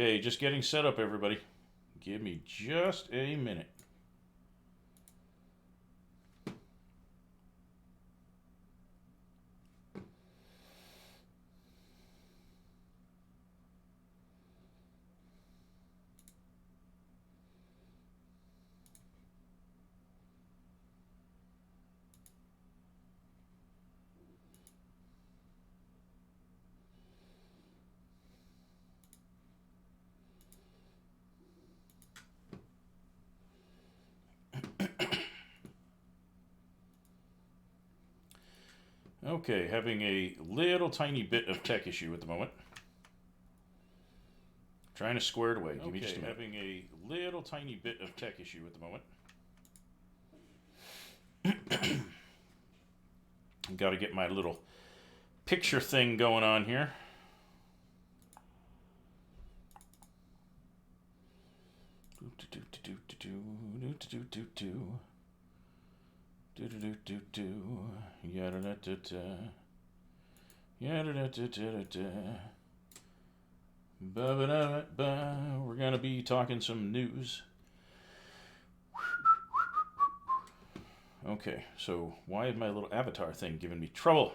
Okay, just getting set up, everybody. Give me just a minute. Okay, having a little tiny bit of tech issue at the moment. Trying to square it away. Give me just a minute. Having a little tiny bit of tech issue at the moment. Got to get my little picture thing going on here. We're gonna be talking some news. Okay, so why is my little avatar thing giving me trouble?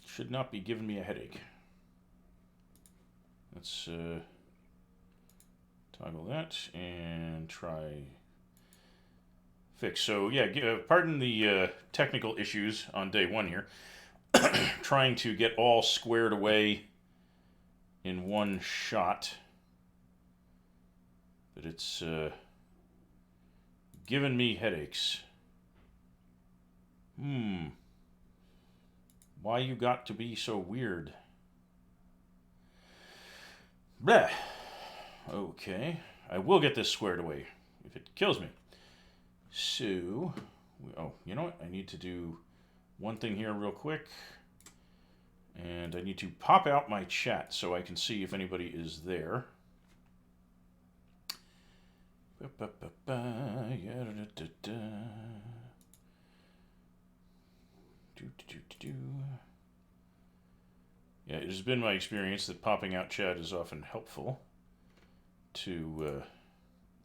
Should not be giving me a headache. Let's toggle that and try fix. So yeah, pardon the technical issues on day one here. Trying to get all squared away in one shot. But it's giving me headaches. Why you got to be so weird? Bleh. Okay. I will get this squared away if it kills me. So, oh, you know what? I need to do one thing here real quick. And I need to pop out my chat so I can see if anybody is there. Yeah, it has been my experience that popping out chat is often helpful to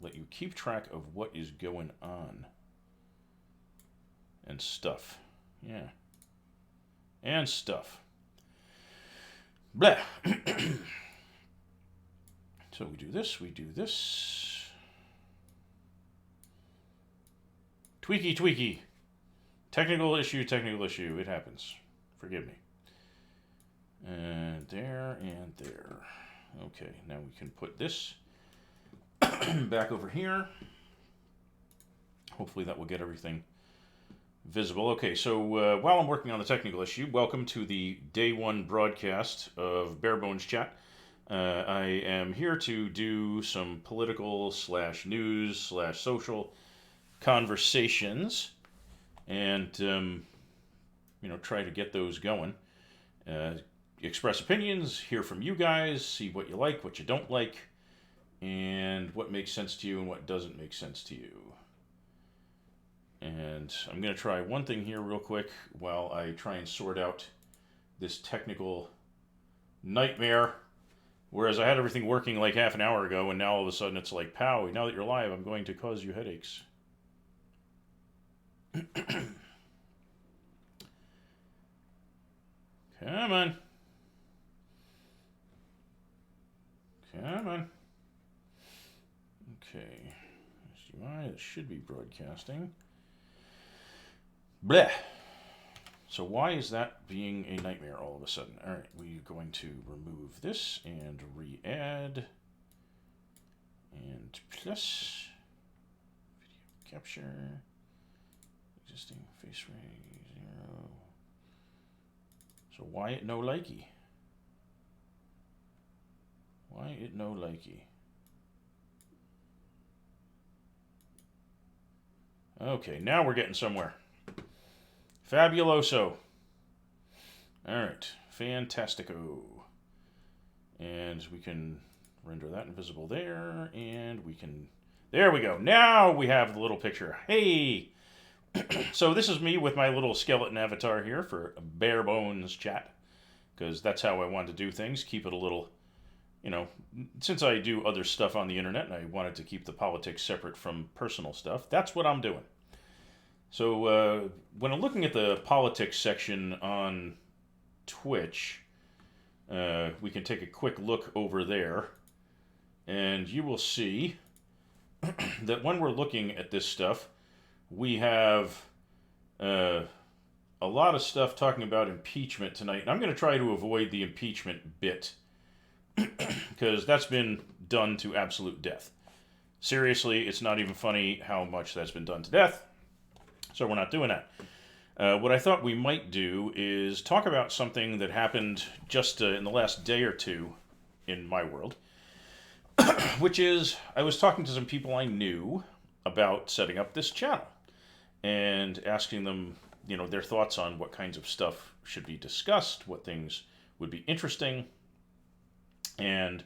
let you keep track of what is going on and stuff. Yeah. And stuff. Blah. So we do this, we do this. Tweaky. Technical issue. It happens. Forgive me. And there. Okay, now we can put this back over here. Hopefully that will get everything visible. Okay, so while I'm working on the technical issue, welcome to the day one broadcast of Bare Bones Chat. I am here to do some political / news / social conversations and try to get those going. Express opinions, hear from you guys, see what you like, what you don't like, and what makes sense to you and what doesn't make sense to you. And I'm going to try one thing here real quick while I try and sort out this technical nightmare. Whereas I had everything working like half an hour ago, and now all of a sudden it's like, pow, now that you're live, I'm going to cause you headaches. Come on. Okay. SUI, it should be broadcasting. Bleh. So why is that being a nightmare all of a sudden? All right, we're going to remove this and re-add. And plus. Video capture. Existing face rate 0. So why it no likey? Why it no likey? Okay, now we're getting somewhere. Fabuloso. Alright, fantastico. And we can render that invisible there, and we can... There we go. Now we have the little picture. Hey! So this is me with my little skeleton avatar here for Bare Bones Chat, because that's how I want to do things. Keep it a little since I do other stuff on the internet and I wanted to keep the politics separate from personal stuff, that's what I'm doing. So when I'm looking at the politics section on Twitch, we can take a quick look over there, and you will see that when we're looking at this stuff, we have a lot of stuff talking about impeachment tonight. And I'm going to try to avoid the impeachment bit because that's been done to absolute death. Seriously, it's not even funny how much that's been done to death. So we're not doing that. What I thought we might do is talk about something that happened just in the last day or two in my world, which is I was talking to some people I knew about setting up this channel and asking them, their thoughts on what kinds of stuff should be discussed, what things would be interesting. And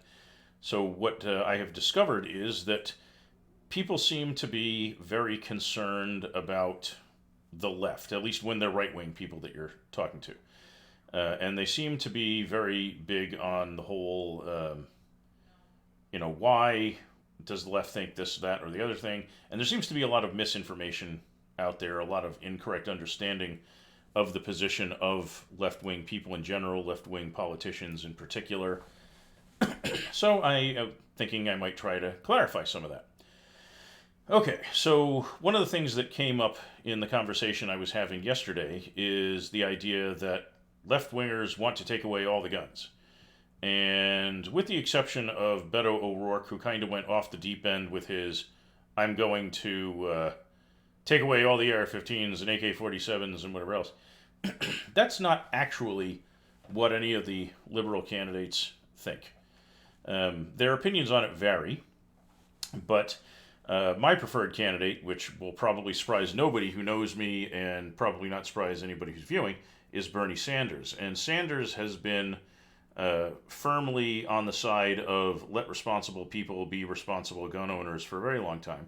so what I have discovered is that people seem to be very concerned about the left, at least when they're right-wing people that you're talking to. And they seem to be very big on the whole, why does the left think this, that, or the other thing? And there seems to be a lot of misinformation out there, a lot of incorrect understanding of the position of left-wing people in general, left-wing politicians in particular. So I am thinking I might try to clarify some of that. Okay, so one of the things that came up in the conversation I was having yesterday is the idea that left-wingers want to take away all the guns. And with the exception of Beto O'Rourke, who kind of went off the deep end with his, I'm going to take away all the AR-15s and AK-47s and whatever else, that's not actually what any of the liberal candidates think. Their opinions on it vary, but my preferred candidate, which will probably surprise nobody who knows me and probably not surprise anybody who's viewing, is Bernie Sanders. And Sanders has been firmly on the side of let responsible people be responsible gun owners for a very long time.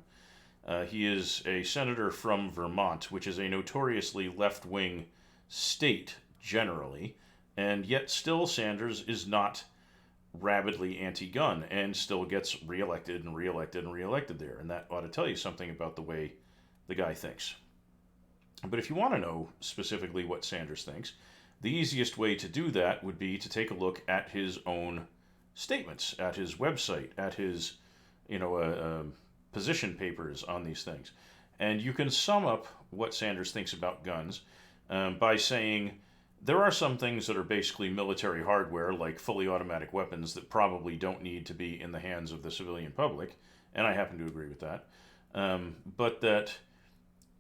He is a senator from Vermont, which is a notoriously left-wing state generally, and yet still Sanders is not rabidly anti-gun and still gets reelected and reelected and reelected there. And that ought to tell you something about the way the guy thinks. But if you want to know specifically what Sanders thinks, the easiest way to do that would be to take a look at his own statements, at his website, at his, position papers on these things. And you can sum up what Sanders thinks about guns by saying there are some things that are basically military hardware, like fully automatic weapons, that probably don't need to be in the hands of the civilian public, and I happen to agree with that. But that,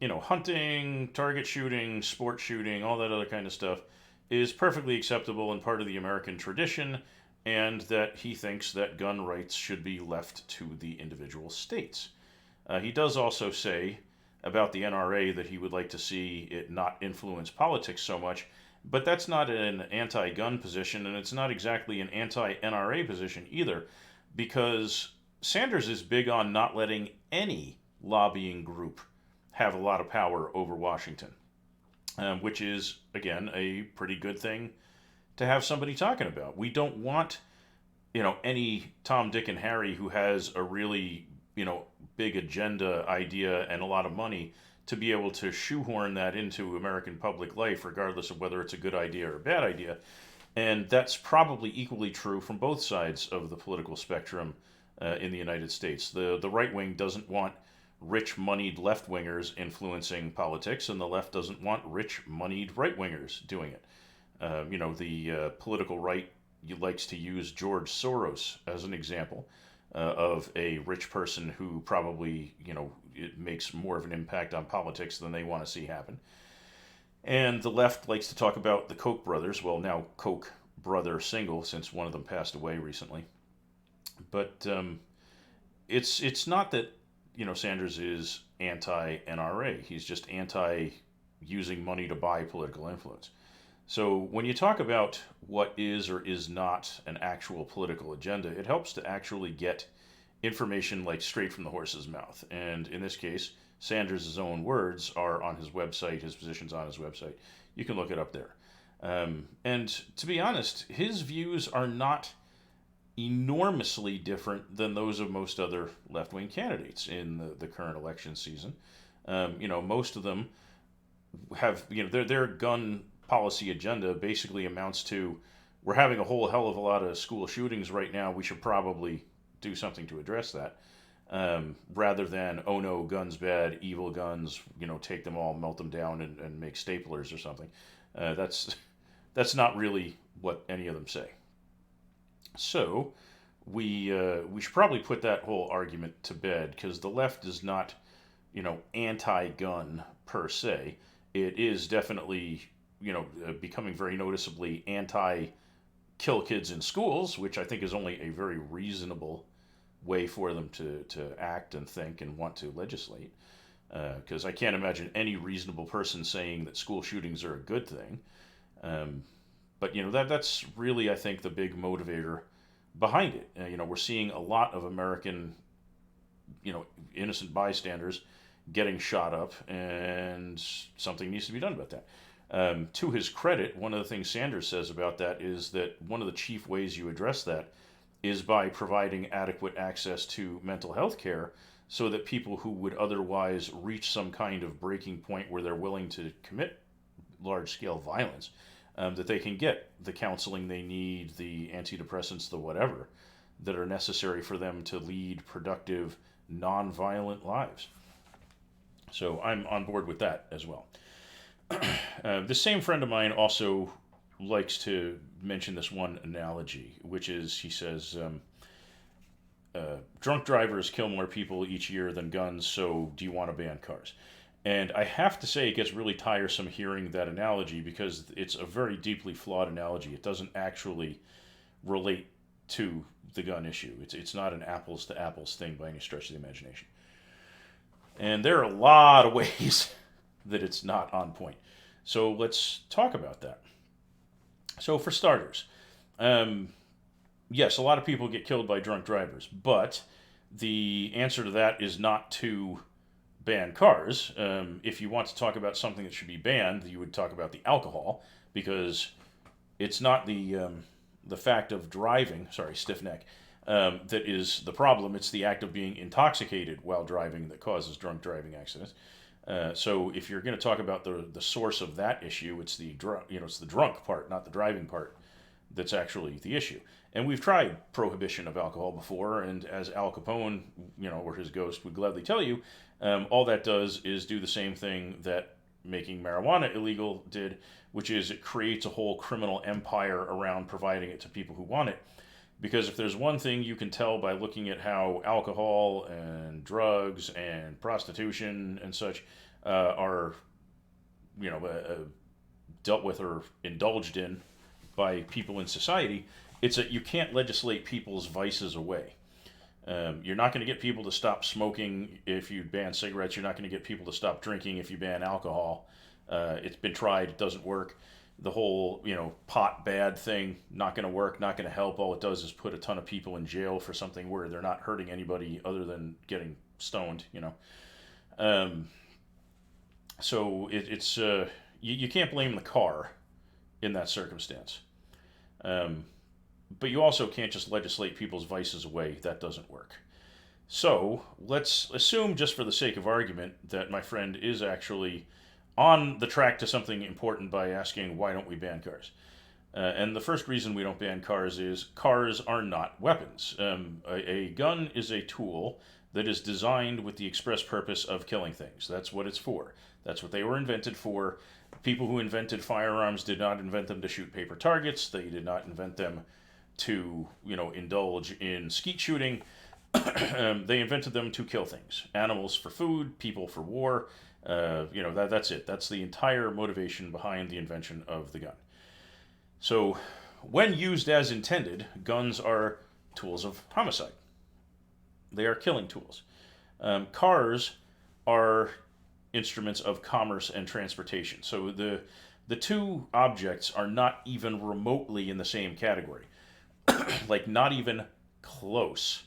hunting, target shooting, sport shooting, all that other kind of stuff is perfectly acceptable and part of the American tradition, and that he thinks that gun rights should be left to the individual states. He does also say about the NRA that he would like to see it not influence politics so much, but that's not an anti-gun position, and it's not exactly an anti-NRA position either, because Sanders is big on not letting any lobbying group have a lot of power over Washington, which is, again, a pretty good thing to have somebody talking about. We don't want, any Tom, Dick, and Harry who has a really, big agenda idea and a lot of money to be able to shoehorn that into American public life, regardless of whether it's a good idea or a bad idea. And that's probably equally true from both sides of the political spectrum in the United States. The right wing doesn't want rich, moneyed left-wingers influencing politics, and the left doesn't want rich, moneyed right-wingers doing it. The political right likes to use George Soros as an example of a rich person who probably, it makes more of an impact on politics than they want to see happen. And the left likes to talk about the Koch brothers, well, now Koch brother single, since one of them passed away recently. But it's not that, Sanders is anti-NRA. He's just anti-using money to buy political influence. So when you talk about what is or is not an actual political agenda, it helps to actually get information like straight from the horse's mouth. And in this case, Sanders' own words are on his website, his position's on his website. You can look it up there. And to be honest, his views are not enormously different than those of most other left-wing candidates in the current election season. Most of them have, their gun policy agenda basically amounts to, we're having a whole hell of a lot of school shootings right now. We should probably do something to address that, rather than, oh no, guns bad, evil guns, take them all, melt them down, and make staplers or something. That's not really what any of them say. So we should probably put that whole argument to bed, because the left is not, anti-gun per se. It is definitely, becoming very noticeably anti-kill kids in schools, which I think is only a very reasonable way for them to act and think and want to legislate. Because I can't imagine any reasonable person saying that school shootings are a good thing. But that's really, I think, the big motivator behind it. We're seeing a lot of American, innocent bystanders getting shot up, and something needs to be done about that. To his credit, one of the things Sanders says about that is that one of the chief ways you address that is by providing adequate access to mental health care, so that people who would otherwise reach some kind of breaking point where they're willing to commit large-scale violence, that they can get the counseling they need, the antidepressants, the whatever, that are necessary for them to lead productive, non-violent lives. So I'm on board with that as well. This same friend of mine also likes to mention this one analogy, which is, he says, drunk drivers kill more people each year than guns, so do you want to ban cars? And I have to say, it gets really tiresome hearing that analogy, because it's a very deeply flawed analogy. It doesn't actually relate to the gun issue. It's not an apples to apples thing by any stretch of the imagination. And there are a lot of ways that it's not on point. So let's talk about that. So for starters, yes, a lot of people get killed by drunk drivers, but the answer to that is not to ban cars. If you want to talk about something that should be banned, you would talk about the alcohol, because it's not the fact of driving, sorry, stiff neck, that is the problem. It's the act of being intoxicated while driving that causes drunk driving accidents. So if you're going to talk about the source of that issue, it's the drunk part, not the driving part, that's actually the issue. And we've tried prohibition of alcohol before, and as Al Capone, or his ghost would gladly tell you, all that does is do the same thing that making marijuana illegal did, which is it creates a whole criminal empire around providing it to people who want it. Because if there's one thing you can tell by looking at how alcohol and drugs and prostitution and such are, dealt with or indulged in by people in society, it's that you can't legislate people's vices away. You're not going to get people to stop smoking if you ban cigarettes. You're not going to get people to stop drinking if you ban alcohol. It's been tried. It doesn't work. The whole, pot bad thing, not going to work, not going to help. All it does is put a ton of people in jail for something where they're not hurting anybody other than getting stoned, So it's you can't blame the car in that circumstance. But you also can't just legislate people's vices away. That doesn't work. So let's assume, just for the sake of argument, that my friend is actually on the track to something important by asking, why don't we ban cars? And the first reason we don't ban cars is cars are not weapons. A gun is a tool that is designed with the express purpose of killing things. That's what it's for. That's what they were invented for. People who invented firearms did not invent them to shoot paper targets. They did not invent them to, indulge in skeet shooting. They invented them to kill things. Animals for food, people for war. That's it. That's the entire motivation behind the invention of the gun. So, when used as intended, guns are tools of homicide. They are killing tools. Cars are instruments of commerce and transportation. So the two objects are not even remotely in the same category. Like, not even close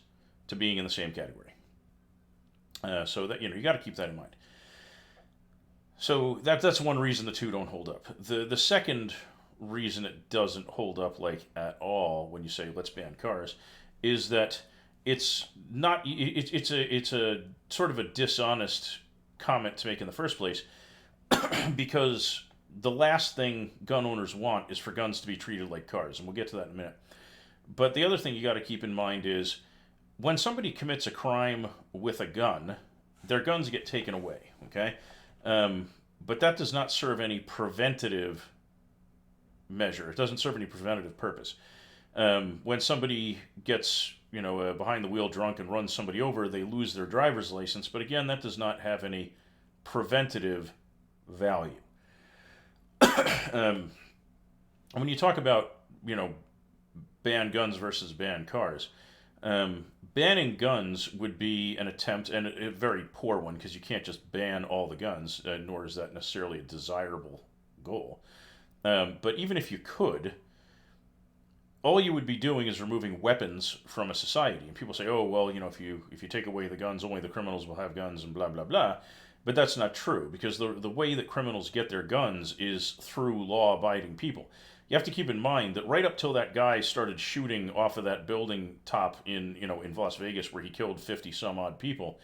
to being in the same category. So that, you got to keep that in mind. So that's one reason the two don't hold up. The second reason it doesn't hold up like at all when you say let's ban cars is that it's not it's a sort of a dishonest comment to make in the first place because the last thing gun owners want is for guns to be treated like cars, and we'll get to that in a minute. But the other thing you got to keep in mind is when somebody commits a crime with a gun, their guns get taken away. Okay, but that does not serve any preventative measure. It doesn't serve any preventative purpose. When somebody gets behind the wheel drunk and runs somebody over, they lose their driver's license. But again, that does not have any preventative value. When you talk about ban guns versus ban cars, banning guns would be an attempt, and a very poor one, because you can't just ban all the guns, nor is that necessarily a desirable goal. But even if you could, all you would be doing is removing weapons from a society. And people say, oh, well, if you take away the guns, only the criminals will have guns and blah, blah, blah. But that's not true, because the way that criminals get their guns is through law-abiding people. You have to keep in mind that right up till that guy started shooting off of that building top in Las Vegas where he killed 50 some odd people,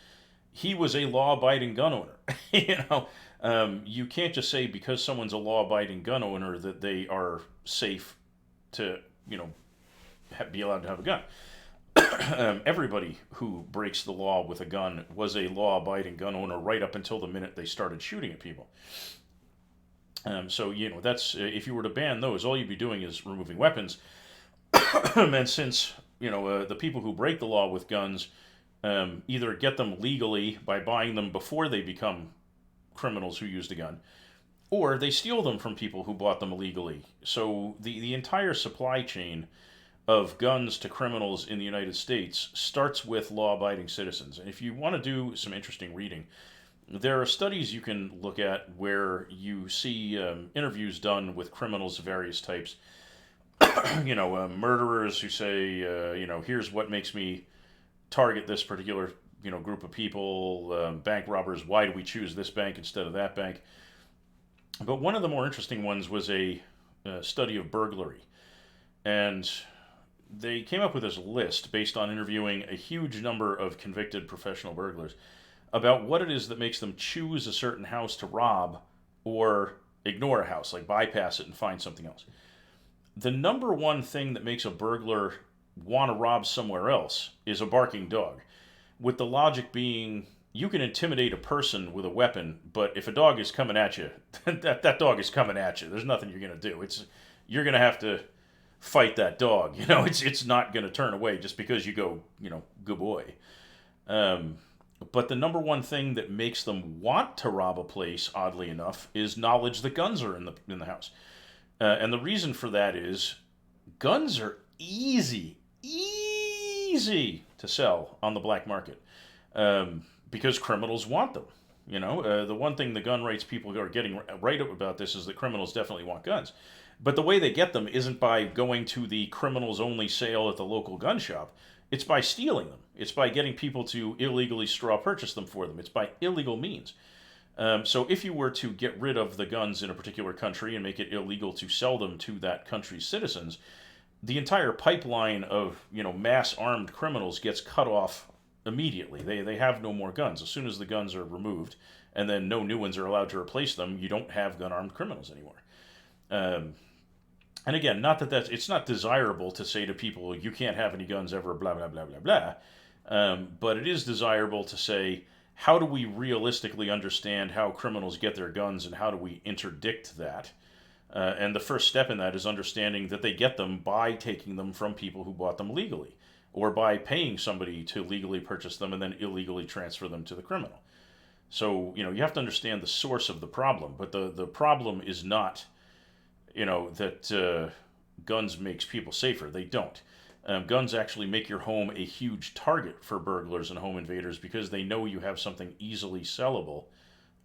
he was a law-abiding gun owner. You can't just say because someone's a law-abiding gun owner that they are safe to be allowed to have a gun. Everybody who breaks the law with a gun was a law-abiding gun owner right up until the minute they started shooting at people. So that's if you were to ban those, all you'd be doing is removing weapons. And since the people who break the law with guns either get them legally by buying them before they become criminals who used a gun, or they steal them from people who bought them illegally. So the entire supply chain of guns to criminals in the United States starts with law-abiding citizens. And if you want to do some interesting reading, there are studies you can look at where you see interviews done with criminals of various types. Murderers who say, here's what makes me target this particular group of people. Bank robbers, why do we choose this bank instead of that bank? But one of the more interesting ones was a study of burglary. And they came up with this list based on interviewing a huge number of convicted professional burglars about what it is that makes them choose a certain house to rob or ignore a house, like bypass it and find something else. The number one thing that makes a burglar want to rob somewhere else is a barking dog, with the logic being you can intimidate a person with a weapon, but if a dog is coming at you, that dog is coming at you. There's nothing you're going to do. You're going to have to fight that dog. It's not going to turn away just because you go, good boy. But the number one thing that makes them want to rob a place, oddly enough, is knowledge that guns are in the house. And the reason for that is guns are easy to sell on the black market because criminals want them. The one thing the gun rights people are getting right up about this is that criminals definitely want guns. But the way they get them isn't by going to the criminals only sale at the local gun shop. It's by stealing them. It's by getting people to illegally straw purchase them for them. It's by illegal means. So if you were to get rid of the guns in a particular country and make it illegal to sell them to that country's citizens, the entire pipeline of mass armed criminals gets cut off immediately. They have no more guns. As soon as the guns are removed and then no new ones are allowed to replace them, you don't have gun-armed criminals anymore. And again, not that it's not desirable to say to people, you can't have any guns ever, blah, blah, blah, blah, blah. But it is desirable to say, how do we realistically understand how criminals get their guns and how do we interdict that? And the first step in that is understanding that they get them by taking them from people who bought them legally, or by paying somebody to legally purchase them and then illegally transfer them to the criminal. So, you have to understand the source of the problem, but the problem is not that guns makes people safer. They don't. Guns actually make your home a huge target for burglars and home invaders because they know you have something easily sellable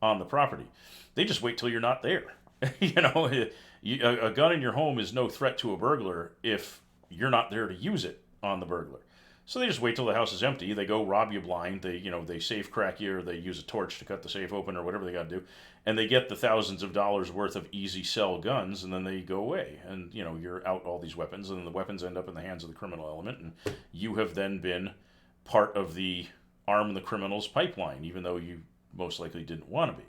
on the property. They just wait till you're not there. A gun in your home is no threat to a burglar if you're not there to use it on the burglar. So they just wait till the house is empty. They go rob you blind. They safe crack you, or they use a torch to cut the safe open, or whatever they got to do, and they get the thousands of dollars worth of easy sell guns, and then they go away, and you're out all these weapons, and then the weapons end up in the hands of the criminal element, and you have then been part of the arm the criminals pipeline, even though you most likely didn't want to be.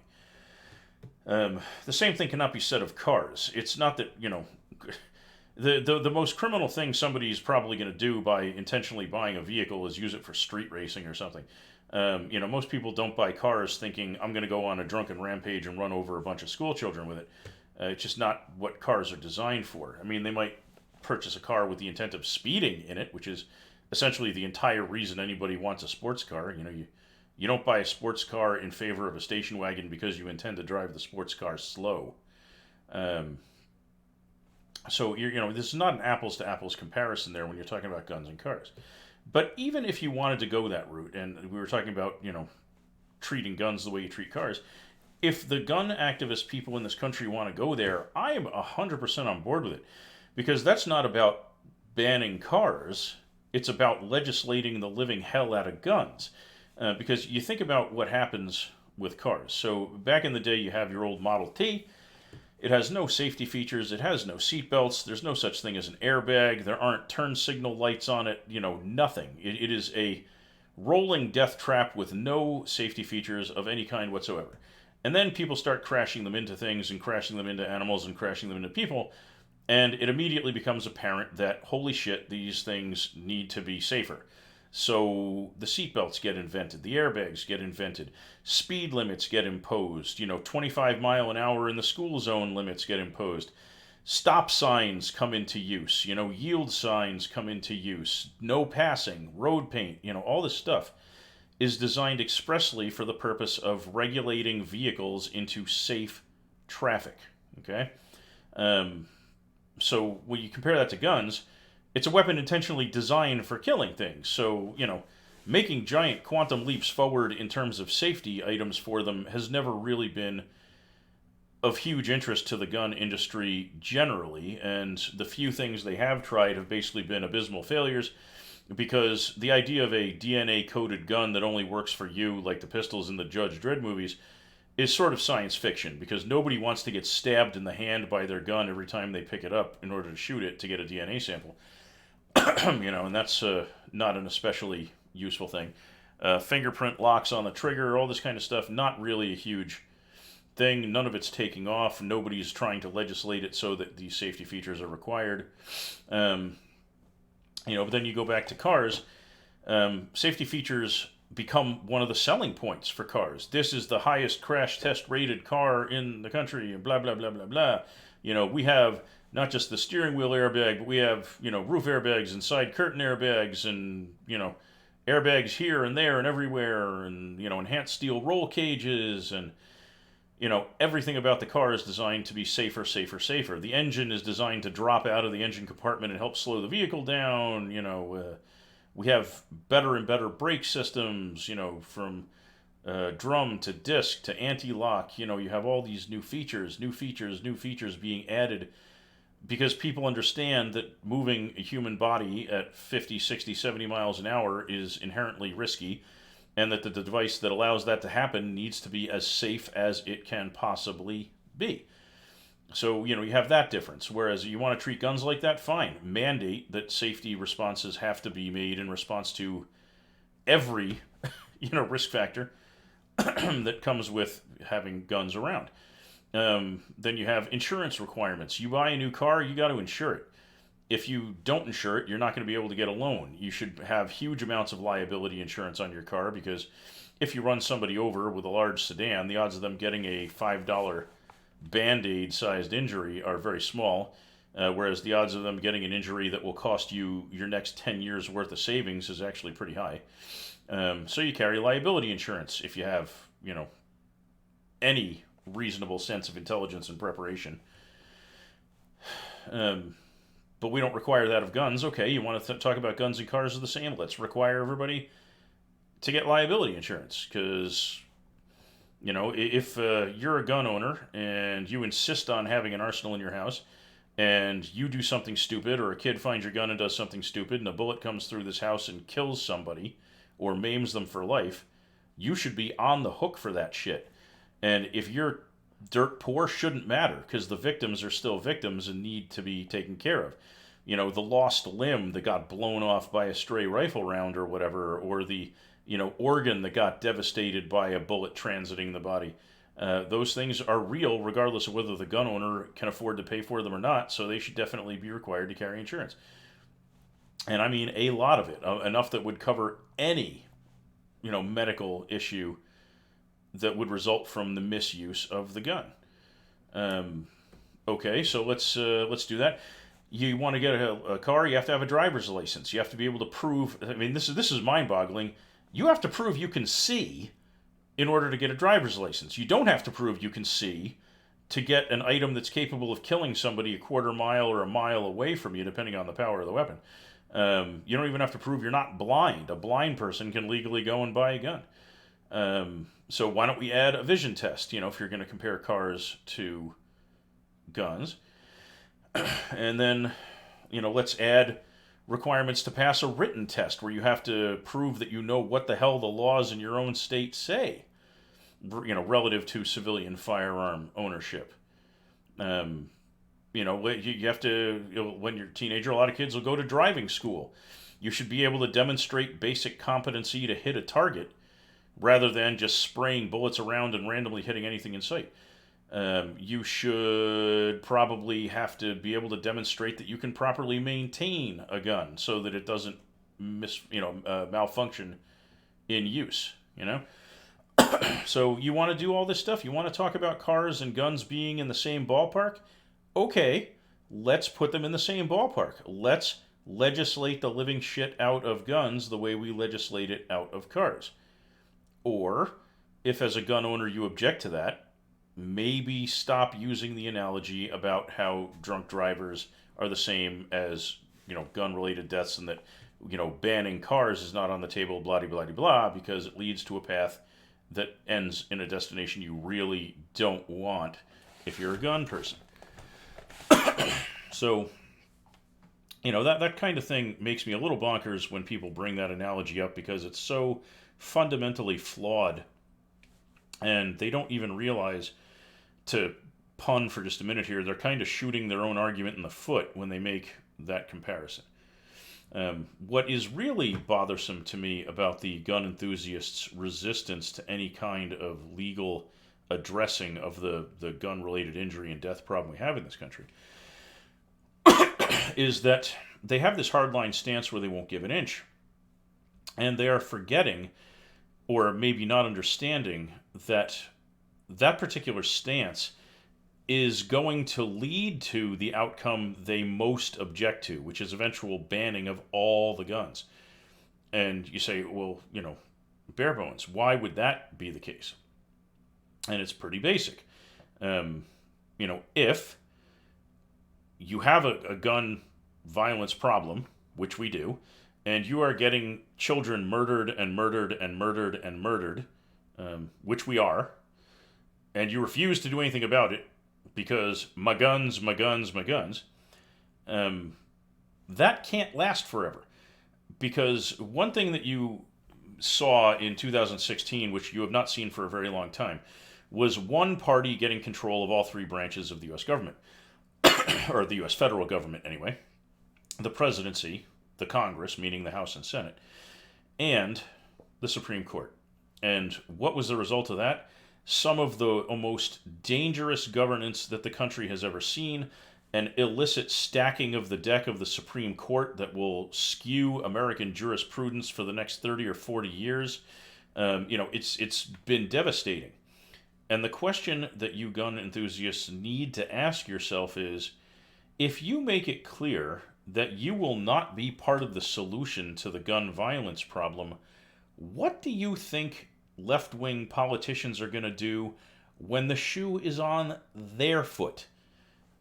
The same thing cannot be said of cars. It's not that the most criminal thing somebody's probably going to do by intentionally buying a vehicle is use it for street racing or something. Most people don't buy cars thinking I'm going to go on a drunken rampage and run over a bunch of school children with it. It's just not what cars are designed for. I mean, they might purchase a car with the intent of speeding in it, which is essentially the entire reason anybody wants a sports car. You don't buy a sports car in favor of a station wagon because you intend to drive the sports car slow. So this is not an apples to apples comparison there when you're talking about guns and cars. But even if you wanted to go that route, and we were talking about treating guns the way you treat cars, if the gun activist people in this country want to go there, I am 100% on board with it, because that's not about banning cars. It's about legislating the living hell out of guns. Because you think about what happens with cars. So back in the day, you have your old Model T. It has no safety features. It has no seat belts. There's no such thing as an airbag. There aren't turn signal lights on it. Nothing. It is a rolling death trap with no safety features of any kind whatsoever. And then people start crashing them into things and crashing them into animals and crashing them into people. And it immediately becomes apparent that, holy shit, these things need to be safer. So the seatbelts get invented, the airbags get invented, speed limits get imposed, 25 mile an hour in the school zone limits get imposed, stop signs come into use, yield signs come into use, no passing, road paint, all this stuff is designed expressly for the purpose of regulating vehicles into safe traffic, okay? So when you compare that to guns, it's a weapon intentionally designed for killing things. So, making giant quantum leaps forward in terms of safety items for them has never really been of huge interest to the gun industry generally. And the few things they have tried have basically been abysmal failures, because the idea of a DNA-coded gun that only works for you, like the pistols in the Judge Dredd movies, is sort of science fiction, because nobody wants to get stabbed in the hand by their gun every time they pick it up in order to shoot it to get a DNA sample. And that's not an especially useful thing. Fingerprint locks on the trigger, all this kind of stuff, not really a huge thing. None of it's taking off. Nobody's trying to legislate it so that these safety features are required. But then you go back to cars. Safety features become one of the selling points for cars. This is the highest crash test rated car in the country, and blah, blah, blah, blah, blah. We have not just the steering wheel airbag, but we have, roof airbags and side curtain airbags and, airbags here and there and everywhere, and, enhanced steel roll cages, and, everything about the car is designed to be safer, safer, safer. The engine is designed to drop out of the engine compartment and help slow the vehicle down. We have better and better brake systems, from drum to disc to anti-lock. You have all these new features being added, because people understand that moving a human body at 50, 60, 70 miles an hour is inherently risky, and that the device that allows that to happen needs to be as safe as it can possibly be. So, you have that difference. Whereas you want to treat guns like that, fine. Mandate that safety responses have to be made in response to every, risk factor that comes with having guns around. Then you have insurance requirements. You buy a new car, you got to insure it. If you don't insure it, you're not going to be able to get a loan. You should have huge amounts of liability insurance on your car, because if you run somebody over with a large sedan, the odds of them getting a $5 Band-Aid sized injury are very small, whereas the odds of them getting an injury that will cost you your next 10 years worth of savings is actually pretty high. So you carry liability insurance if you have, any reasonable sense of intelligence and preparation. But we don't require that of guns. Okay, you want to talk about guns and cars are the same. Let's require everybody to get liability insurance, because, if you're a gun owner and you insist on having an arsenal in your house, and you do something stupid, or a kid finds your gun and does something stupid, and a bullet comes through this house and kills somebody or maims them for life, you should be on the hook for that shit. And if you're dirt poor, shouldn't matter, because the victims are still victims and need to be taken care of. The lost limb that got blown off by a stray rifle round or whatever, or the organ that got devastated by a bullet transiting the body. Those things are real regardless of whether the gun owner can afford to pay for them or not, so they should definitely be required to carry insurance. And I mean a lot of it, enough that would cover any medical issue that would result from the misuse of the gun. Okay, so let's do that. You want to get a car, you have to have a driver's license. You have to be able to prove. I mean, this is mind-boggling. You have to prove you can see in order to get a driver's license. You don't have to prove you can see to get an item that's capable of killing somebody a quarter mile or a mile away from you, depending on the power of the weapon. You don't even have to prove you're not blind. A blind person can legally go and buy a gun. So why don't we add a vision test, if you're going to compare cars to guns. And then, let's add requirements to pass a written test where you have to prove that you know what the hell the laws in your own state say, relative to civilian firearm ownership. You have to, when you're a teenager, a lot of kids will go to driving school. You should be able to demonstrate basic competency to hit a target rather than just spraying bullets around and randomly hitting anything in sight. You should probably have to be able to demonstrate that you can properly maintain a gun so that it doesn't malfunction in use, So you want to do all this stuff? You want to talk about cars and guns being in the same ballpark? Okay, let's put them in the same ballpark. Let's legislate the living shit out of guns the way we legislate it out of cars. Or, if as a gun owner you object to that, maybe stop using the analogy about how drunk drivers are the same as, gun-related deaths, and that, banning cars is not on the table, blah, blah, blah, blah, because it leads to a path that ends in a destination you really don't want if you're a gun person. So, that kind of thing makes me a little bonkers when people bring that analogy up, because it's so fundamentally flawed, and they don't even realize, to pun for just a minute here, they're kind of shooting their own argument in the foot when they make that comparison. What is really bothersome to me about the gun enthusiasts' resistance to any kind of legal addressing of the gun-related injury and death problem we have in this country is that they have this hardline stance where they won't give an inch. And they are forgetting, or maybe not understanding, that that particular stance is going to lead to the outcome they most object to, which is eventual banning of all the guns. And you say, well, bare bones, why would that be the case? And it's pretty basic. If you have a gun violence problem, which we do, and you are getting children murdered and murdered and murdered and murdered, which we are, and you refuse to do anything about it because my guns, my guns, my guns, that can't last forever. Because one thing that you saw in 2016, which you have not seen for a very long time, was one party getting control of all three branches of the U.S. government, or the U.S. federal government anyway, the presidency, the Congress, meaning the House and Senate, and the Supreme Court. And what was the result of that? Some of the most dangerous governance that the country has ever seen, an illicit stacking of the deck of the Supreme Court that will skew American jurisprudence for the next 30 or 40 years. It's been devastating. And the question that you gun enthusiasts need to ask yourself is, if you make it clear that you will not be part of the solution to the gun violence problem, what do you think left-wing politicians are going to do when the shoe is on their foot?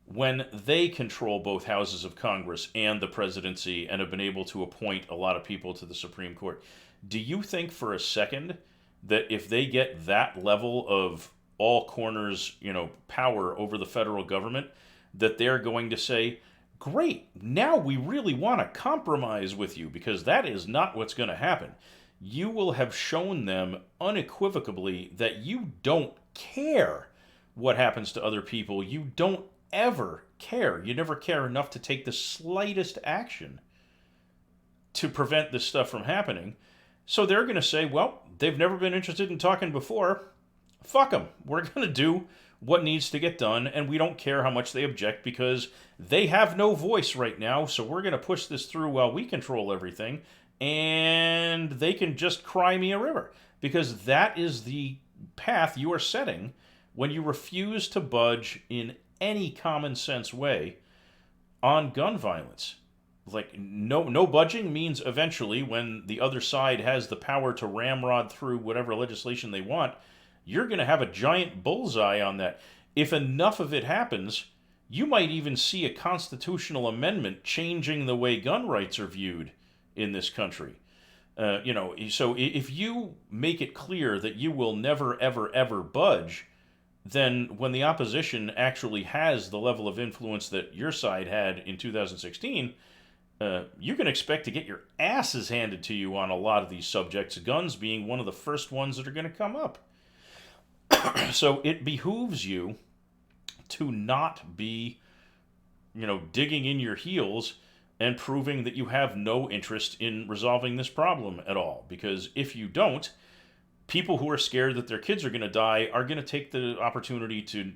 When they control both houses of Congress and the presidency and have been able to appoint a lot of people to the Supreme Court, do you think for a second that if they get that level of all corners, power over the federal government, that they're going to say, great, now we really want to compromise with you, because that is not what's going to happen. You will have shown them unequivocally that you don't care what happens to other people. You don't ever care. You never care enough to take the slightest action to prevent this stuff from happening. So they're going to say, well, they've never been interested in talking before. Fuck them. We're going to do what needs to get done, and we don't care how much they object because they have no voice right now, so we're going to push this through while we control everything, and they can just cry me a river. Because that is the path you are setting when you refuse to budge in any common sense way on gun violence. Like, no budging means eventually, when the other side has the power to ramrod through whatever legislation they want, you're going to have a giant bullseye on that. If enough of it happens, you might even see a constitutional amendment changing the way gun rights are viewed in this country. So if you make it clear that you will never, ever, ever budge, then when the opposition actually has the level of influence that your side had in 2016, you can expect to get your asses handed to you on a lot of these subjects, guns being one of the first ones that are going to come up. So it behooves you to not be, digging in your heels and proving that you have no interest in resolving this problem at all. Because if you don't, people who are scared that their kids are going to die are going to take the opportunity to,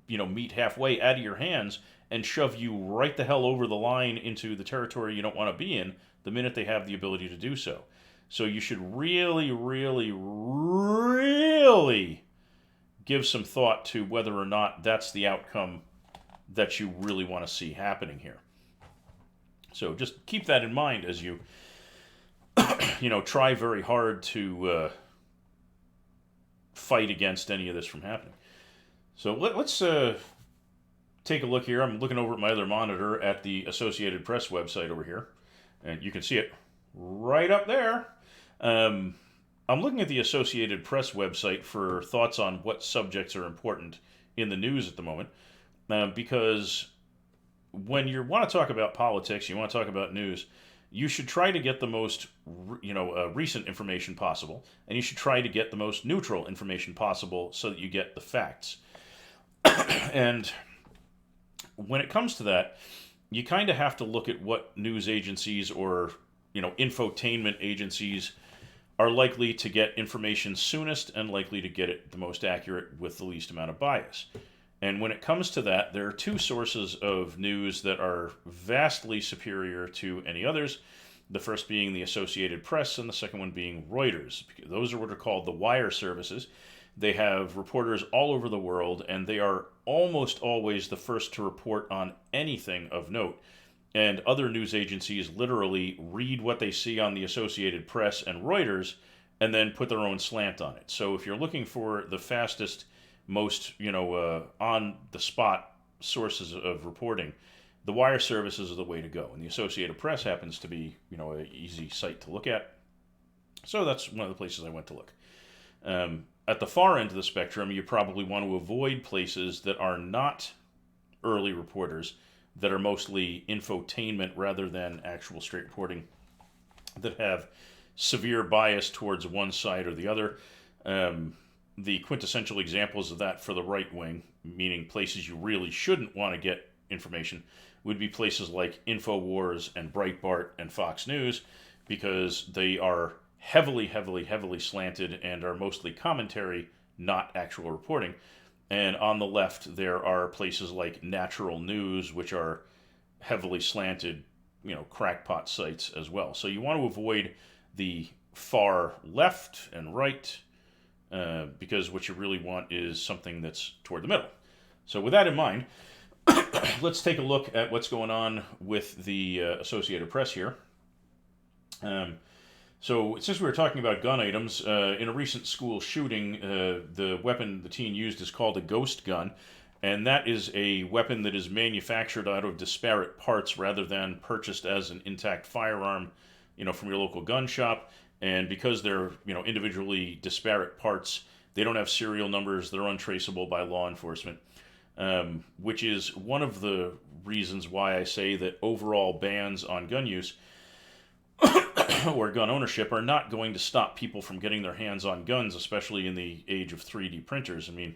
meet halfway out of your hands and shove you right the hell over the line into the territory you don't want to be in the minute they have the ability to do so. So you should really, really, really give some thought to whether or not that's the outcome that you really want to see happening here. So just keep that in mind as you, try very hard to fight against any of this from happening. So let's take a look here. I'm looking over at my other monitor at the Associated Press website over here, and you can see it right up there. I'm looking at the Associated Press website for thoughts on what subjects are important in the news at the moment, because when you want to talk about politics, you want to talk about news, you should try to get the most recent information possible, and you should try to get the most neutral information possible so that you get the facts. And when it comes to that, you kind of have to look at what news agencies or infotainment agencies are likely to get information soonest and likely to get it the most accurate with the least amount of bias. And when it comes to that, there are two sources of news that are vastly superior to any others. The first being the Associated Press, and the second one being Reuters. Those are what are called the wire services. They have reporters all over the world, and they are almost always the first to report on anything of note. And other news agencies literally read what they see on the Associated Press and Reuters and then put their own slant on it. So if you're looking for the fastest, most, on-the-spot sources of reporting, the wire services are the way to go. And the Associated Press happens to be, an easy site to look at. So that's one of the places I went to look. At the far end of the spectrum, you probably want to avoid places that are not early reporters, that are mostly infotainment rather than actual straight reporting, that have severe bias towards one side or the other. The quintessential examples of that for the right wing, meaning places you really shouldn't want to get information, would be places like InfoWars and Breitbart and Fox News, because they are heavily, heavily, heavily slanted and are mostly commentary, not actual reporting. And on the left, there are places like Natural News, which are heavily slanted, crackpot sites as well. So you want to avoid the far left and right, because what you really want is something that's toward the middle. So with that in mind, let's take a look at what's going on with the Associated Press here. So since we were talking about gun items, in a recent school shooting, the weapon the teen used is called a ghost gun, and that is a weapon that is manufactured out of disparate parts rather than purchased as an intact firearm, from your local gun shop. And because they're, individually disparate parts, they don't have serial numbers, they're untraceable by law enforcement. which is one of the reasons why I say that overall bans on gun use or gun ownership are not going to stop people from getting their hands on guns, especially in the age of 3D printers. I mean,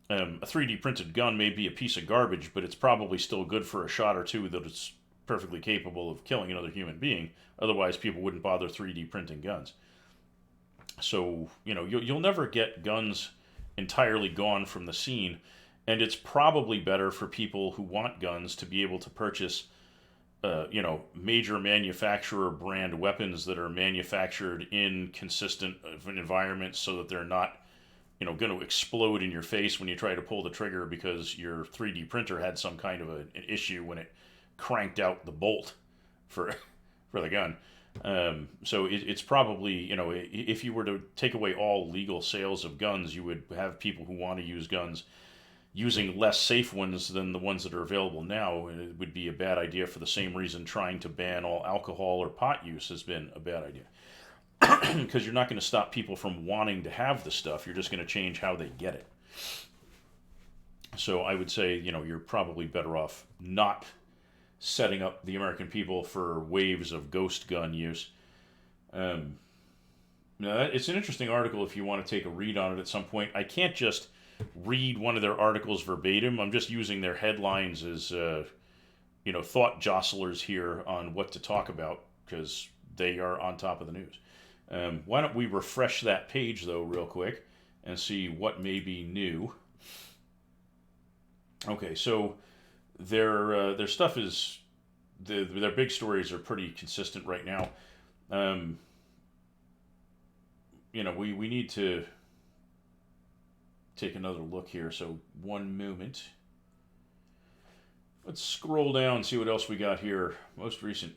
a 3D printed gun may be a piece of garbage, but it's probably still good for a shot or two that it's perfectly capable of killing another human being. Otherwise, people wouldn't bother 3D printing guns. So, you'll never get guns entirely gone from the scene, and it's probably better for people who want guns to be able to purchase major manufacturer brand weapons that are manufactured in consistent environments so that they're not, going to explode in your face when you try to pull the trigger because your 3D printer had some kind of an issue when it cranked out the bolt for the gun. So it's probably, if you were to take away all legal sales of guns, you would have people who want to use guns using less safe ones than the ones that are available now. It would be a bad idea for the same reason trying to ban all alcohol or pot use has been a bad idea. Because you're not going to stop people from wanting to have the stuff. You're just going to change how they get it. So I would say, you're probably better off not setting up the American people for waves of ghost gun use. Now, it's an interesting article if you want to take a read on it at some point. I can't just read one of their articles verbatim. I'm just using their headlines as, thought jostlers here on what to talk about because they are on top of the news. Why don't we refresh that page, though, real quick and see what may be new. Okay, so their stuff is, their big stories are pretty consistent right now. We need to take another look here, so one moment. Let's scroll down and see what else we got here. Most recent.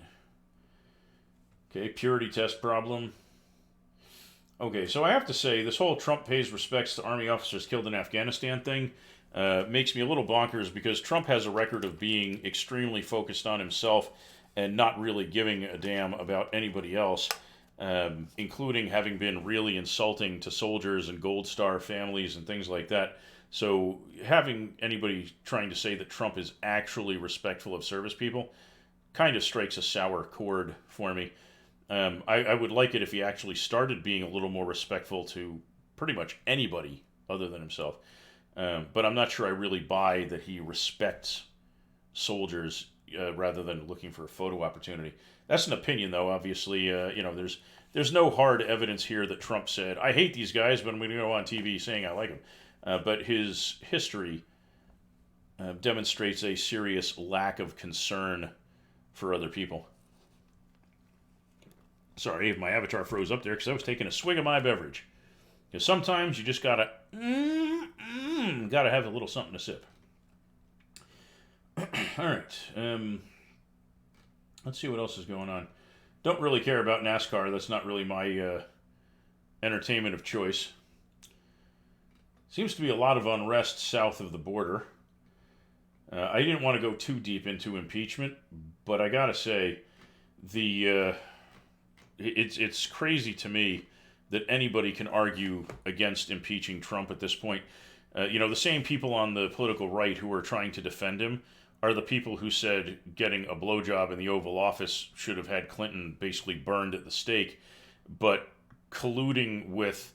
Okay, purity test problem. Okay, so I have to say, this whole Trump pays respects to Army officers killed in Afghanistan thing makes me a little bonkers because Trump has a record of being extremely focused on himself and not really giving a damn about anybody else, including having been really insulting to soldiers and Gold Star families and things like that. So having anybody trying to say that Trump is actually respectful of service people kind of strikes a sour chord for me. I would like it if he actually started being a little more respectful to pretty much anybody other than himself. But I'm not sure I really buy that he respects soldiers rather than looking for a photo opportunity. That's an opinion, though. Obviously, there's no hard evidence here that Trump said, I hate these guys, but I'm going to go on TV saying I like them. But his history demonstrates a serious lack of concern for other people. Sorry if my avatar froze up there because I was taking a swig of my beverage. Because sometimes you just gotta have a little something to sip. All right. Let's see what else is going on. Don't really care about NASCAR. That's not really my entertainment of choice. Seems to be a lot of unrest south of the border. I didn't want to go too deep into impeachment, but I gotta say, it's crazy to me that anybody can argue against impeaching Trump at this point. The same people on the political right who are trying to defend him are the people who said getting a blowjob in the Oval Office should have had Clinton basically burned at the stake, but colluding with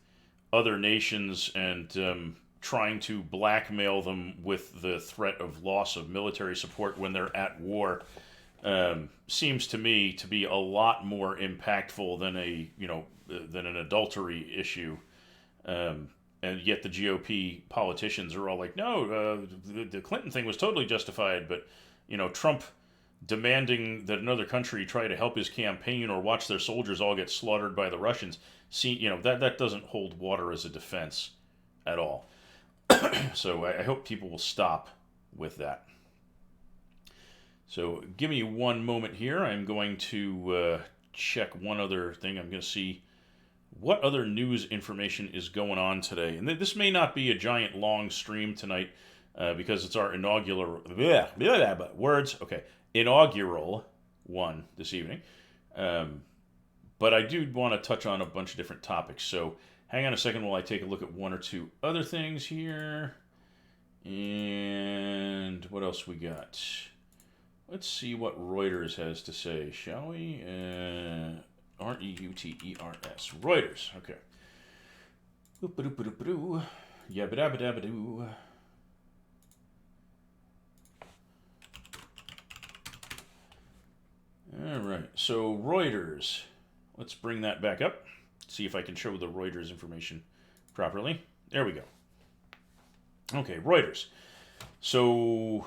other nations and trying to blackmail them with the threat of loss of military support when they're at war seems to me to be a lot more impactful than than an adultery issue. And yet the GOP politicians are all like, no, the Clinton thing was totally justified, but, Trump demanding that another country try to help his campaign or watch their soldiers all get slaughtered by the Russians, that doesn't hold water as a defense at all. So I hope people will stop with that. So give me one moment here. I'm going to check one other thing. I'm going to see what other news information is going on today. And this may not be a giant long stream tonight because it's our inaugural one this evening. But I do want to touch on a bunch of different topics. So hang on a second while I take a look at one or two other things here. And what else we got? Let's see what Reuters has to say, shall we? Reuters. Reuters. Okay. Oop-a-doop-a-doop-a-doo. Yabba-dabba-dabba-doo. All right. So Reuters. Let's bring that back up. See if I can show the Reuters information properly. There we go. Okay, Reuters. So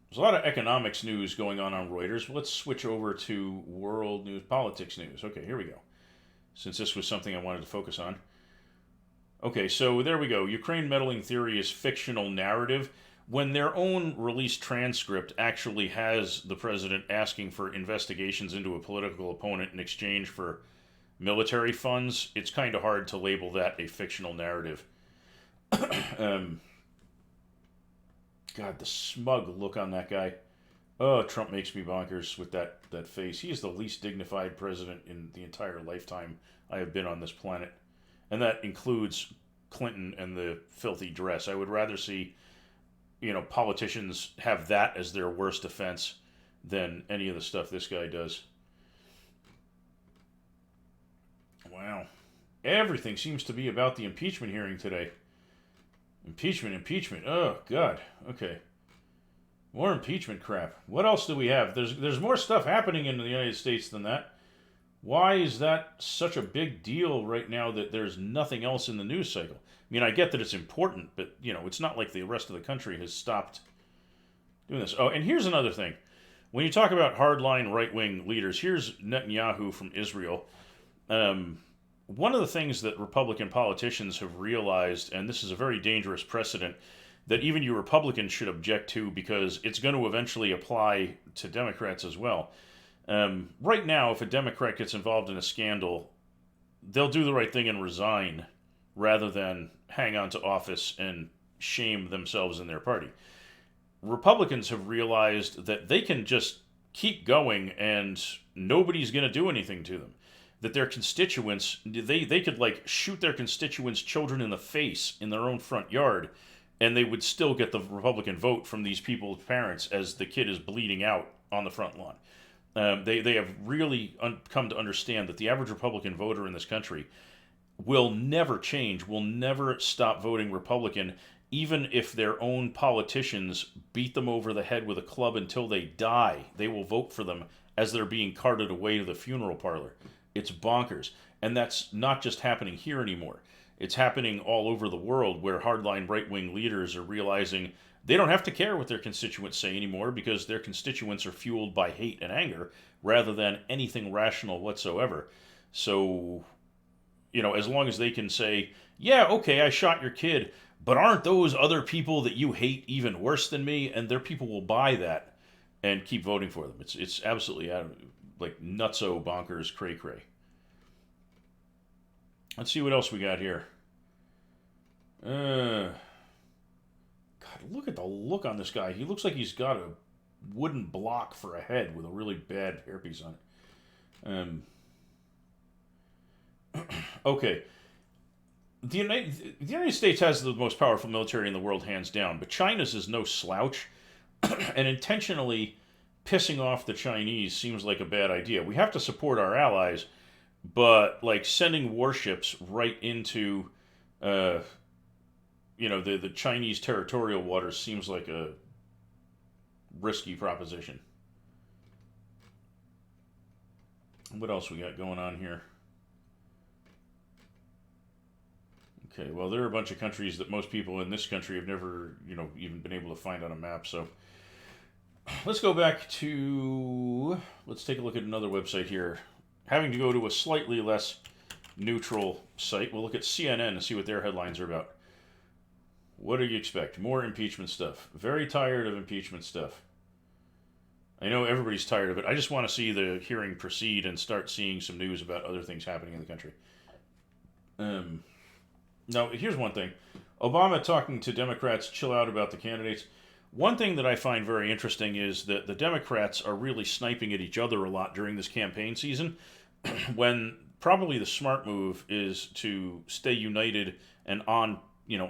there's a lot of economics news going on Reuters. Let's switch over to world news, politics news. Okay, here we go. Since this was something I wanted to focus on. Okay, so there we go. Ukraine meddling theory is fictional narrative. When their own released transcript actually has the president asking for investigations into a political opponent in exchange for military funds, it's kind of hard to label that a fictional narrative. God, the smug look on that guy. Oh, Trump makes me bonkers with that face. He is the least dignified president in the entire lifetime I have been on this planet. And that includes Clinton and the filthy dress. I would rather see, politicians have that as their worst offense than any of the stuff this guy does. Wow. Everything seems to be about the impeachment hearing today. Impeachment. Oh, God. Okay. More impeachment crap. What else do we have? There's more stuff happening in the United States than that. Why is that such a big deal right now that there's nothing else in the news cycle? I mean, I get that it's important, but, it's not like the rest of the country has stopped doing this. Oh, and here's another thing. When you talk about hardline right-wing leaders, here's Netanyahu from Israel. One of the things that Republican politicians have realized, and this is a very dangerous precedent, that even you Republicans should object to because it's going to eventually apply to Democrats as well. Right now, if a Democrat gets involved in a scandal, they'll do the right thing and resign rather than hang on to office and shame themselves and their party. Republicans have realized that they can just keep going and nobody's going to do anything to them. That their constituents, they could shoot their constituents' children in the face in their own front yard, and they would still get the Republican vote from these people's parents as the kid is bleeding out on the front lawn. They have really come to understand that the average Republican voter in this country will never change, will never stop voting Republican, even if their own politicians beat them over the head with a club until they die. They will vote for them as they're being carted away to the funeral parlor. It's bonkers. And that's not just happening here anymore. It's happening all over the world where hardline right-wing leaders are realizing they don't have to care what their constituents say anymore because their constituents are fueled by hate and anger rather than anything rational whatsoever. So, as long as they can say, yeah, okay, I shot your kid, but aren't those other people that you hate even worse than me? And their people will buy that and keep voting for them. It's absolutely nutso bonkers cray-cray. Let's see what else we got here. God, look at the look on this guy. He looks like he's got a wooden block for a head with a really bad hairpiece on it. Okay. The United States has the most powerful military in the world, hands down, but China's is no slouch. And intentionally pissing off the Chinese seems like a bad idea. We have to support our allies, but sending warships right into the Chinese territorial waters seems like a risky proposition. What else we got going on here? Okay, well, there are a bunch of countries that most people in this country have never, even been able to find on a map. So let's go back to, let's take a look at another website here. Having to go to a slightly less neutral site, we'll look at CNN and see what their headlines are about. What do you expect? More impeachment stuff. Very tired of impeachment stuff. I know everybody's tired of it. I just want to see the hearing proceed and start seeing some news about other things happening in the country. Now, here's one thing. Obama talking to Democrats, chill out about the candidates. One thing that I find very interesting is that the Democrats are really sniping at each other a lot during this campaign season, when probably the smart move is to stay united and on,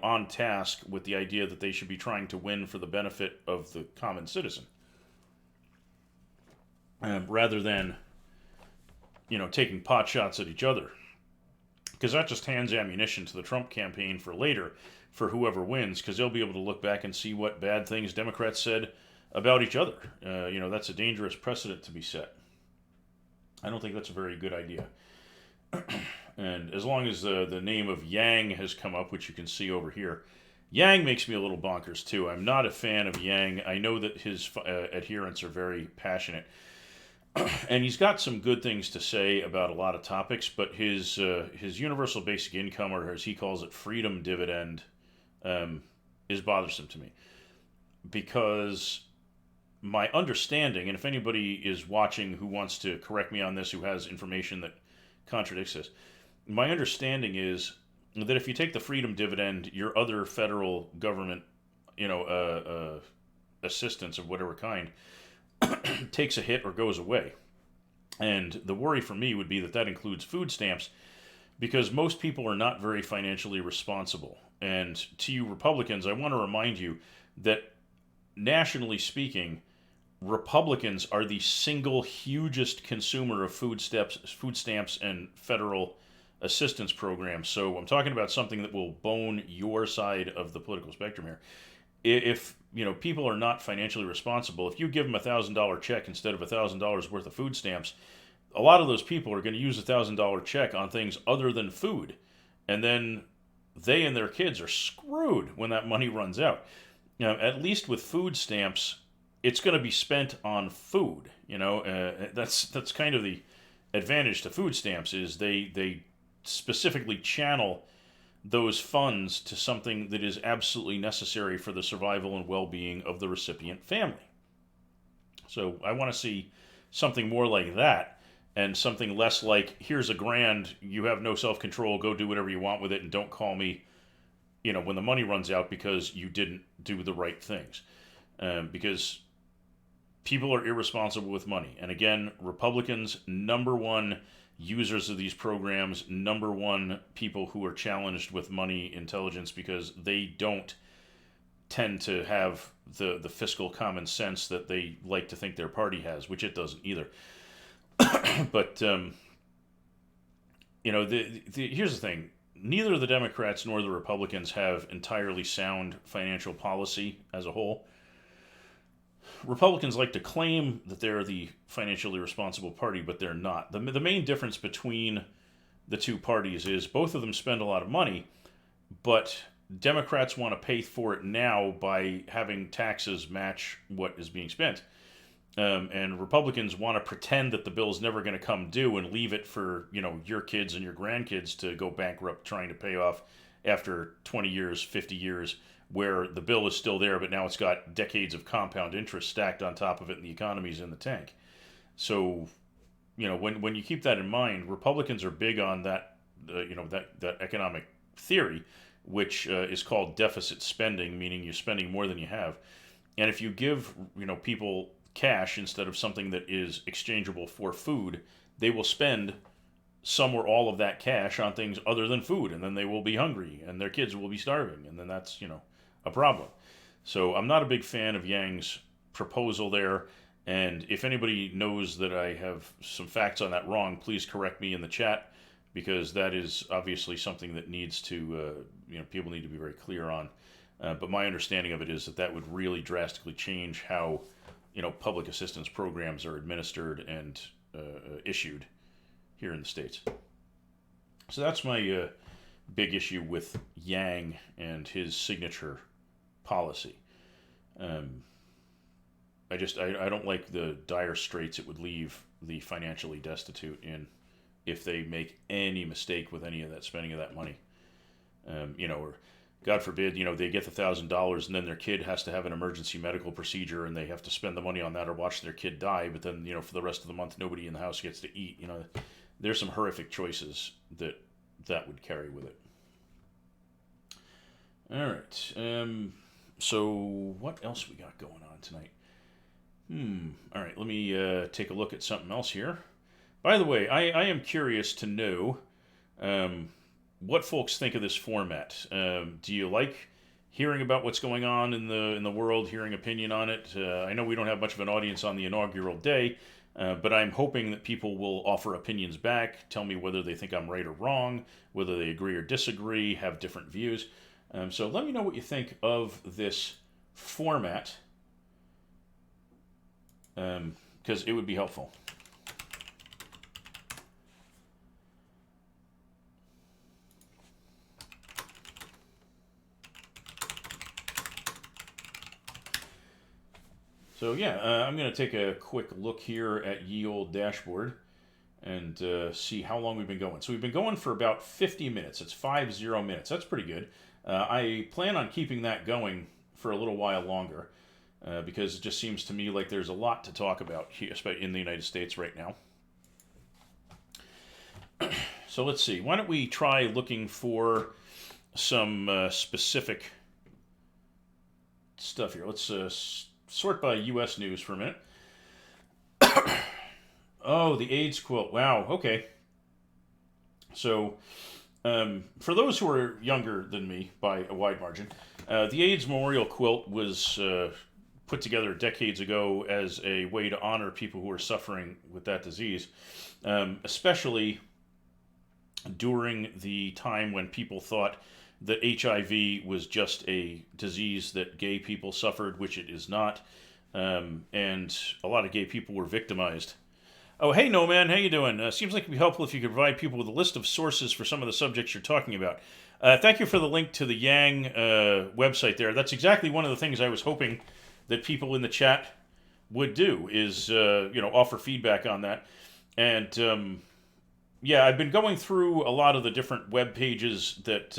on task with the idea that they should be trying to win for the benefit of the common citizen, rather than, taking pot shots at each other. Because that just hands ammunition to the Trump campaign for later, for whoever wins, because they'll be able to look back and see what bad things Democrats said about each other. That's a dangerous precedent to be set. I don't think that's a very good idea. And as long as the name of Yang has come up, which you can see over here, Yang makes me a little bonkers too. I'm not a fan of Yang. I know that his adherents are very passionate. And he's got some good things to say about a lot of topics, but his universal basic income, or as he calls it, freedom dividend, is bothersome to me. Because my understanding, and if anybody is watching who wants to correct me on this, who has information that contradicts this, my understanding is that if you take the freedom dividend, your other federal government, assistance of whatever kind, takes a hit or goes away. And the worry for me would be that includes food stamps, because most people are not very financially responsible. And to you Republicans, I want to remind you that nationally speaking, Republicans are the single hugest consumer of food stamps and federal assistance programs. So I'm talking about something that will bone your side of the political spectrum here. If people are not financially responsible, if you give them $1,000 check instead of $1,000 worth of food stamps, a lot of those people are going to use $1,000 check on things other than food, and then they and their kids are screwed when that money runs out. At least with food stamps, it's going to be spent on food. That's kind of the advantage to food stamps, is they specifically channel those funds to something that is absolutely necessary for the survival and well-being of the recipient family. So I want to see something more like that, and something less like, here's $1,000, you have no self-control, go do whatever you want with it, and don't call me, when the money runs out, because you didn't do the right things. Because people are irresponsible with money. And again, Republicans, number one users of these programs, number one people who are challenged with money intelligence, because they don't tend to have the fiscal common sense that they like to think their party has, which it doesn't either. But here's the thing: neither the Democrats nor the Republicans have entirely sound financial policy as a whole. Republicans like to claim that they're the financially responsible party, but they're not. The main difference between the two parties is both of them spend a lot of money, but Democrats want to pay for it now by having taxes match what is being spent. And Republicans want to pretend that the bill is never going to come due and leave it for, your kids and your grandkids to go bankrupt trying to pay off after 20 years, 50 years, where the bill is still there, but now it's got decades of compound interest stacked on top of it and the economy's in the tank. So, when you keep that in mind, Republicans are big on that, that economic theory, which is called deficit spending, meaning you're spending more than you have. And if you give, people cash instead of something that is exchangeable for food, they will spend some or all of that cash on things other than food, and then they will be hungry and their kids will be starving, and then that's, a problem. So I'm not a big fan of Yang's proposal there, and if anybody knows that I have some facts on that wrong, please correct me in the chat, because that is obviously something that needs to, people need to be very clear on. But my understanding of it is that would really drastically change how, public assistance programs are administered and issued here in the States. So that's my big issue with Yang and his signature policy. I don't like the dire straits it would leave the financially destitute in if they make any mistake with any of that spending of that money. Or God forbid, they get the $1,000 and then their kid has to have an emergency medical procedure and they have to spend the money on that or watch their kid die, but then, for the rest of the month, nobody in the house gets to eat. There's some horrific choices that would carry with it. All right. So what else we got going on tonight? All right, let me take a look at something else here. By the way, I am curious to know what folks think of this format. Do you like hearing about what's going on in the world, hearing opinion on it? I know we don't have much of an audience on the inaugural day, but I'm hoping that people will offer opinions back, tell me whether they think I'm right or wrong, whether they agree or disagree, have different views. So let me know what you think of this format, because it would be helpful. So yeah, I'm going to take a quick look here at ye old dashboard and see how long we've been going. So we've been going for about 50 minutes. It's 50 minutes. That's pretty good. I plan on keeping that going for a little while longer because it just seems to me like there's a lot to talk about here, especially in the United States right now. So let's see. Why don't we try looking for some specific stuff here. Let's sort by U.S. news for a minute. Oh, the AIDS quilt. Wow. Okay. So, for those who are younger than me by a wide margin, the AIDS memorial quilt was put together decades ago as a way to honor people who are suffering with that disease, especially during the time when people thought that HIV was just a disease that gay people suffered, which it is not, and a lot of gay people were victimized. Oh, hey, No Man, how you doing? Seems like it'd be helpful if you could provide people with a list of sources for some of the subjects you're talking about. Thank you for the link to the Yang website there. That's exactly one of the things I was hoping that people in the chat would do, is offer feedback on that. And yeah, I've been going through a lot of the different web pages that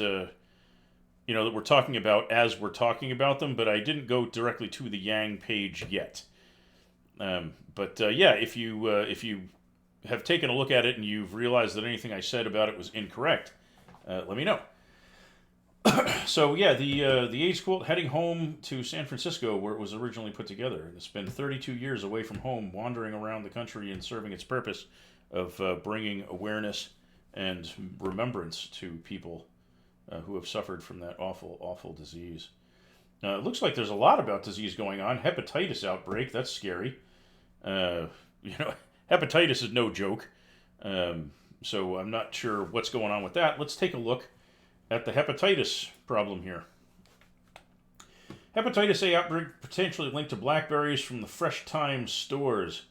that we're talking about as we're talking about them, but I didn't go directly to the Yang page yet. But yeah, if you have taken a look at it and you've realized that anything I said about it was incorrect, let me know. So yeah, the AIDS quilt heading home to San Francisco, where it was originally put together. It's been 32 years away from home, wandering around the country and serving its purpose of bringing awareness and remembrance to people who have suffered from that awful, awful disease. It looks like there's a lot about disease going on. Hepatitis outbreak, that's scary. Hepatitis is no joke. So I'm not sure what's going on with that. Let's take a look at the hepatitis problem here. Hepatitis A outbreak potentially linked to blackberries from the Fresh Times stores.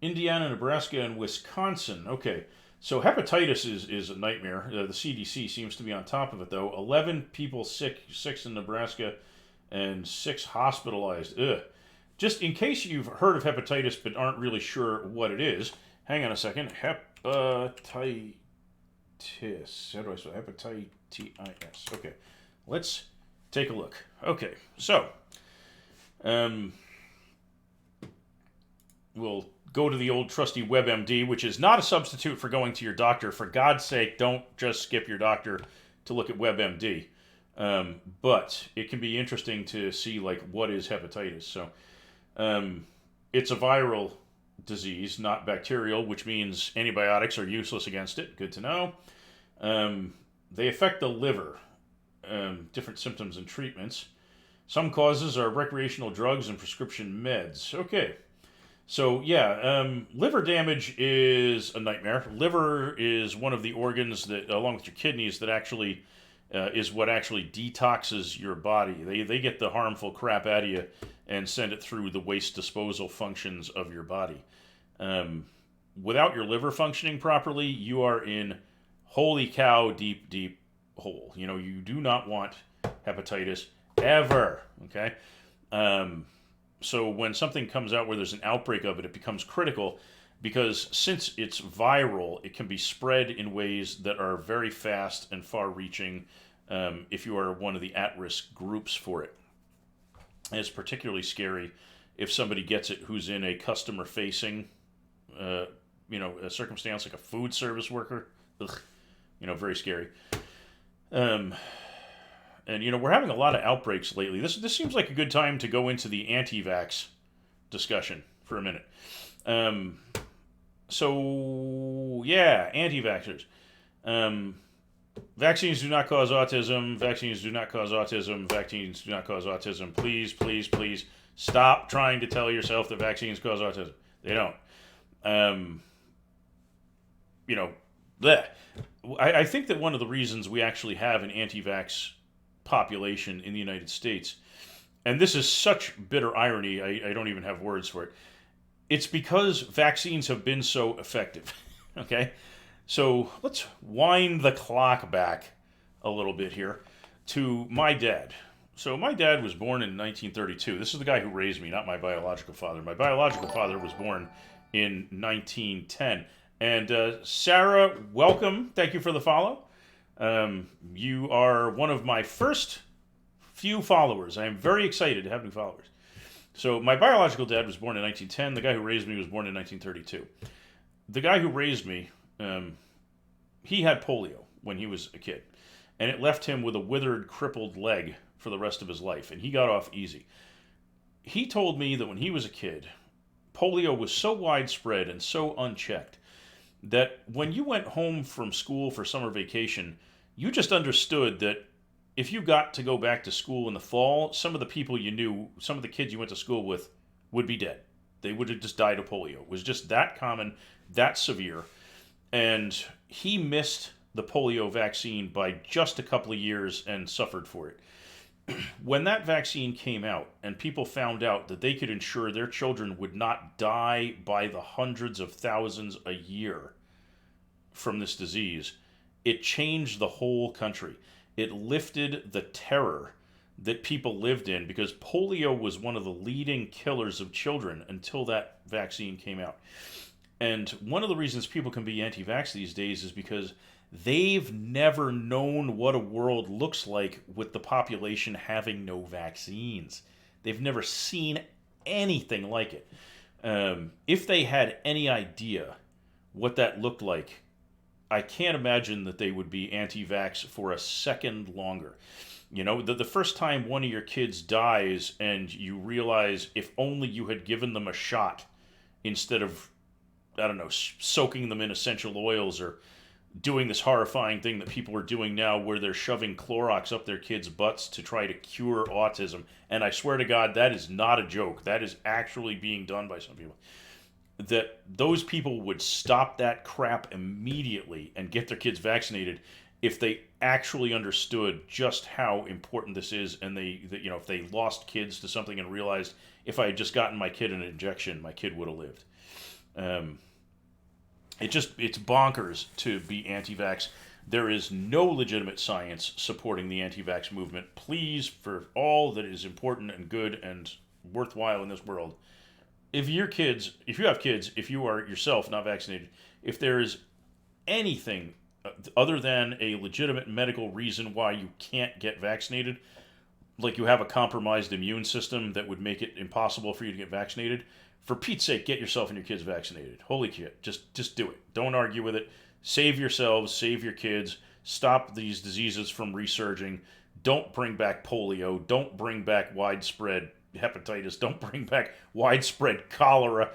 Indiana, Nebraska, and Wisconsin. Okay, so hepatitis is a nightmare. The CDC seems to be on top of it, though. 11 people sick, 6 in Nebraska, and 6 hospitalized. Ugh. Just in case you've heard of hepatitis but aren't really sure what it is, hang on a second. Hepatitis. How do I spell hepatitis? Okay, let's take a look. Okay, so we'll go to the old trusty WebMD, which is not a substitute for going to your doctor. For God's sake, don't just skip your doctor to look at WebMD. But it can be interesting to see, like, what is hepatitis. So it's a viral disease, not bacterial, which means antibiotics are useless against it. Good to know. They affect the liver. Different symptoms and treatments. Some causes are recreational drugs and prescription meds. Okay. So yeah, liver damage is a nightmare. Liver is one of the organs that, along with your kidneys, that actually is what actually detoxes your body. They get the harmful crap out of you and send it through the waste disposal functions of your body. Without your liver functioning properly, you are in holy cow deep, deep hole. You do not want hepatitis ever. Okay. So when something comes out where there's an outbreak of it, it becomes critical because since it's viral, it can be spread in ways that are very fast and far-reaching if you are one of the at-risk groups for it. And it's particularly scary if somebody gets it who's in a customer-facing, a circumstance, like a food service worker. Ugh, very scary. And we're having a lot of outbreaks lately. This seems like a good time to go into the anti-vax discussion for a minute. So yeah, anti-vaxxers. Vaccines do not cause autism. Vaccines do not cause autism. Vaccines do not cause autism. Please, please, please stop trying to tell yourself that vaccines cause autism. They don't. Um, you know, bleh. I think that one of the reasons we actually have an anti-vax population in the United States, and this is such bitter irony, I don't even have words for it. It's because vaccines have been so effective. Okay? So let's wind the clock back a little bit here to my dad. So my dad was born in 1932. This is the guy who raised me, not my biological father. My biological father was born in 1910. And Sarah, welcome. Thank you for the follow. You are one of my first few followers. I am very excited to have new followers. So my biological dad was born in 1910. The guy who raised me was born in 1932. The guy who raised me, he had polio when he was a kid, and it left him with a withered, crippled leg for the rest of his life, and he got off easy. He told me that when he was a kid, polio was so widespread and so unchecked that when you went home from school for summer vacation, you just understood that if you got to go back to school in the fall, some of the people you knew, some of the kids you went to school with, would be dead. They would have just died of polio. It was just that common, that severe. And he missed the polio vaccine by just a couple of years and suffered for it. When that vaccine came out and people found out that they could ensure their children would not die by the hundreds of thousands a year from this disease, it changed the whole country. It lifted the terror that people lived in because polio was one of the leading killers of children until that vaccine came out. And one of the reasons people can be anti-vax these days is because they've never known what a world looks like with the population having no vaccines. They've never seen anything like it. If they had any idea what that looked like, I can't imagine that they would be anti-vax for a second longer. You know, the first time one of your kids dies and you realize if only you had given them a shot instead of, I don't know, soaking them in essential oils or doing this horrifying thing that people are doing now where they're shoving Clorox up their kids' butts to try to cure autism. And I swear to God, that is not a joke. That is actually being done by some people. That those people would stop that crap immediately and get their kids vaccinated if they actually understood just how important this is, and if they lost kids to something and realized if I had just gotten my kid an injection, my kid would have lived. It's bonkers to be anti-vax. There is no legitimate science supporting the anti-vax movement. Please, for all that is important and good and worthwhile in this world, if you have kids, if you are yourself not vaccinated, if there is anything other than a legitimate medical reason why you can't get vaccinated, like you have a compromised immune system that would make it impossible for you to get vaccinated, for Pete's sake, get yourself and your kids vaccinated. Holy shit, just do it. Don't argue with it. Save yourselves, save your kids, stop these diseases from resurging. Don't bring back polio. Don't bring back widespread hepatitis. Don't bring back widespread cholera.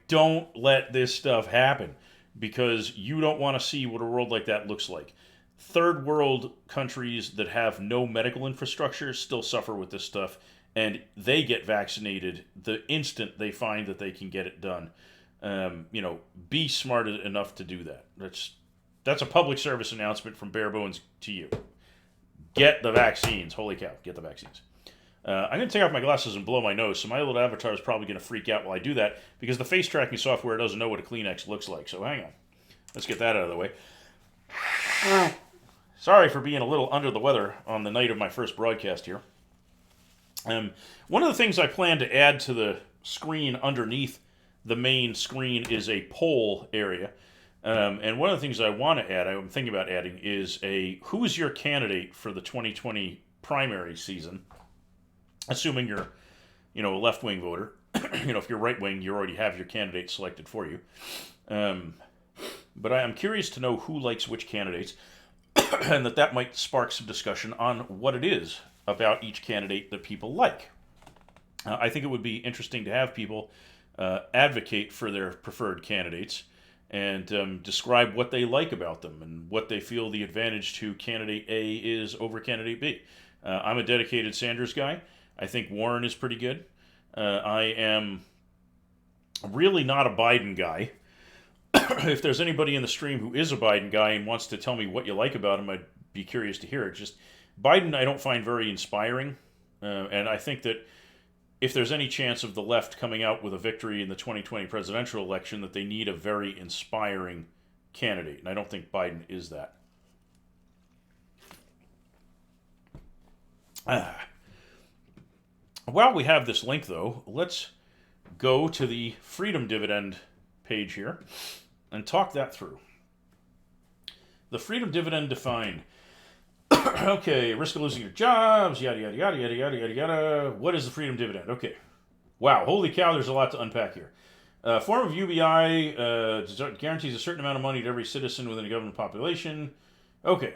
Don't let this stuff happen because you don't want to see what a world like that looks like. Third world countries that have no medical infrastructure still suffer with this stuff, and they get vaccinated the instant they find that they can get it done. Be smart enough to do that. That's a public service announcement from Bare Bones to you. Get the vaccines. Holy cow, get the vaccines. I'm going to take off my glasses and blow my nose, so my little avatar is probably going to freak out while I do that, because the face tracking software doesn't know what a Kleenex looks like, so hang on. Let's get that out of the way. Sorry for being a little under the weather on the night of my first broadcast here. One of the things I plan to add to the screen underneath the main screen is a poll area. And one of the things I want to add, I'm thinking about adding, is who's your candidate for the 2020 primary season? Assuming you're, a left-wing voter. If you're right-wing, you already have your candidate selected for you. But I am curious to know who likes which candidates, and that might spark some discussion on what it is about each candidate that people like. I think it would be interesting to have people advocate for their preferred candidates and describe what they like about them and what they feel the advantage to candidate A is over candidate B. I'm a dedicated Sanders guy. I think Warren is pretty good. I am really not a Biden guy. If there's anybody in the stream who is a Biden guy and wants to tell me what you like about him, I'd be curious to hear it. Just Biden, I don't find very inspiring, and I think that if there's any chance of the left coming out with a victory in the 2020 presidential election, that they need a very inspiring candidate, and I don't think Biden is that. While we have this link, though, let's go to the Freedom Dividend page here and talk that through. The Freedom Dividend defined. Okay, risk of losing your jobs, yada, yada, yada, yada, yada, yada, yada. What is the Freedom Dividend? Okay. Wow, holy cow, there's a lot to unpack here. Form of UBI guarantees a certain amount of money to every citizen within a government population. Okay.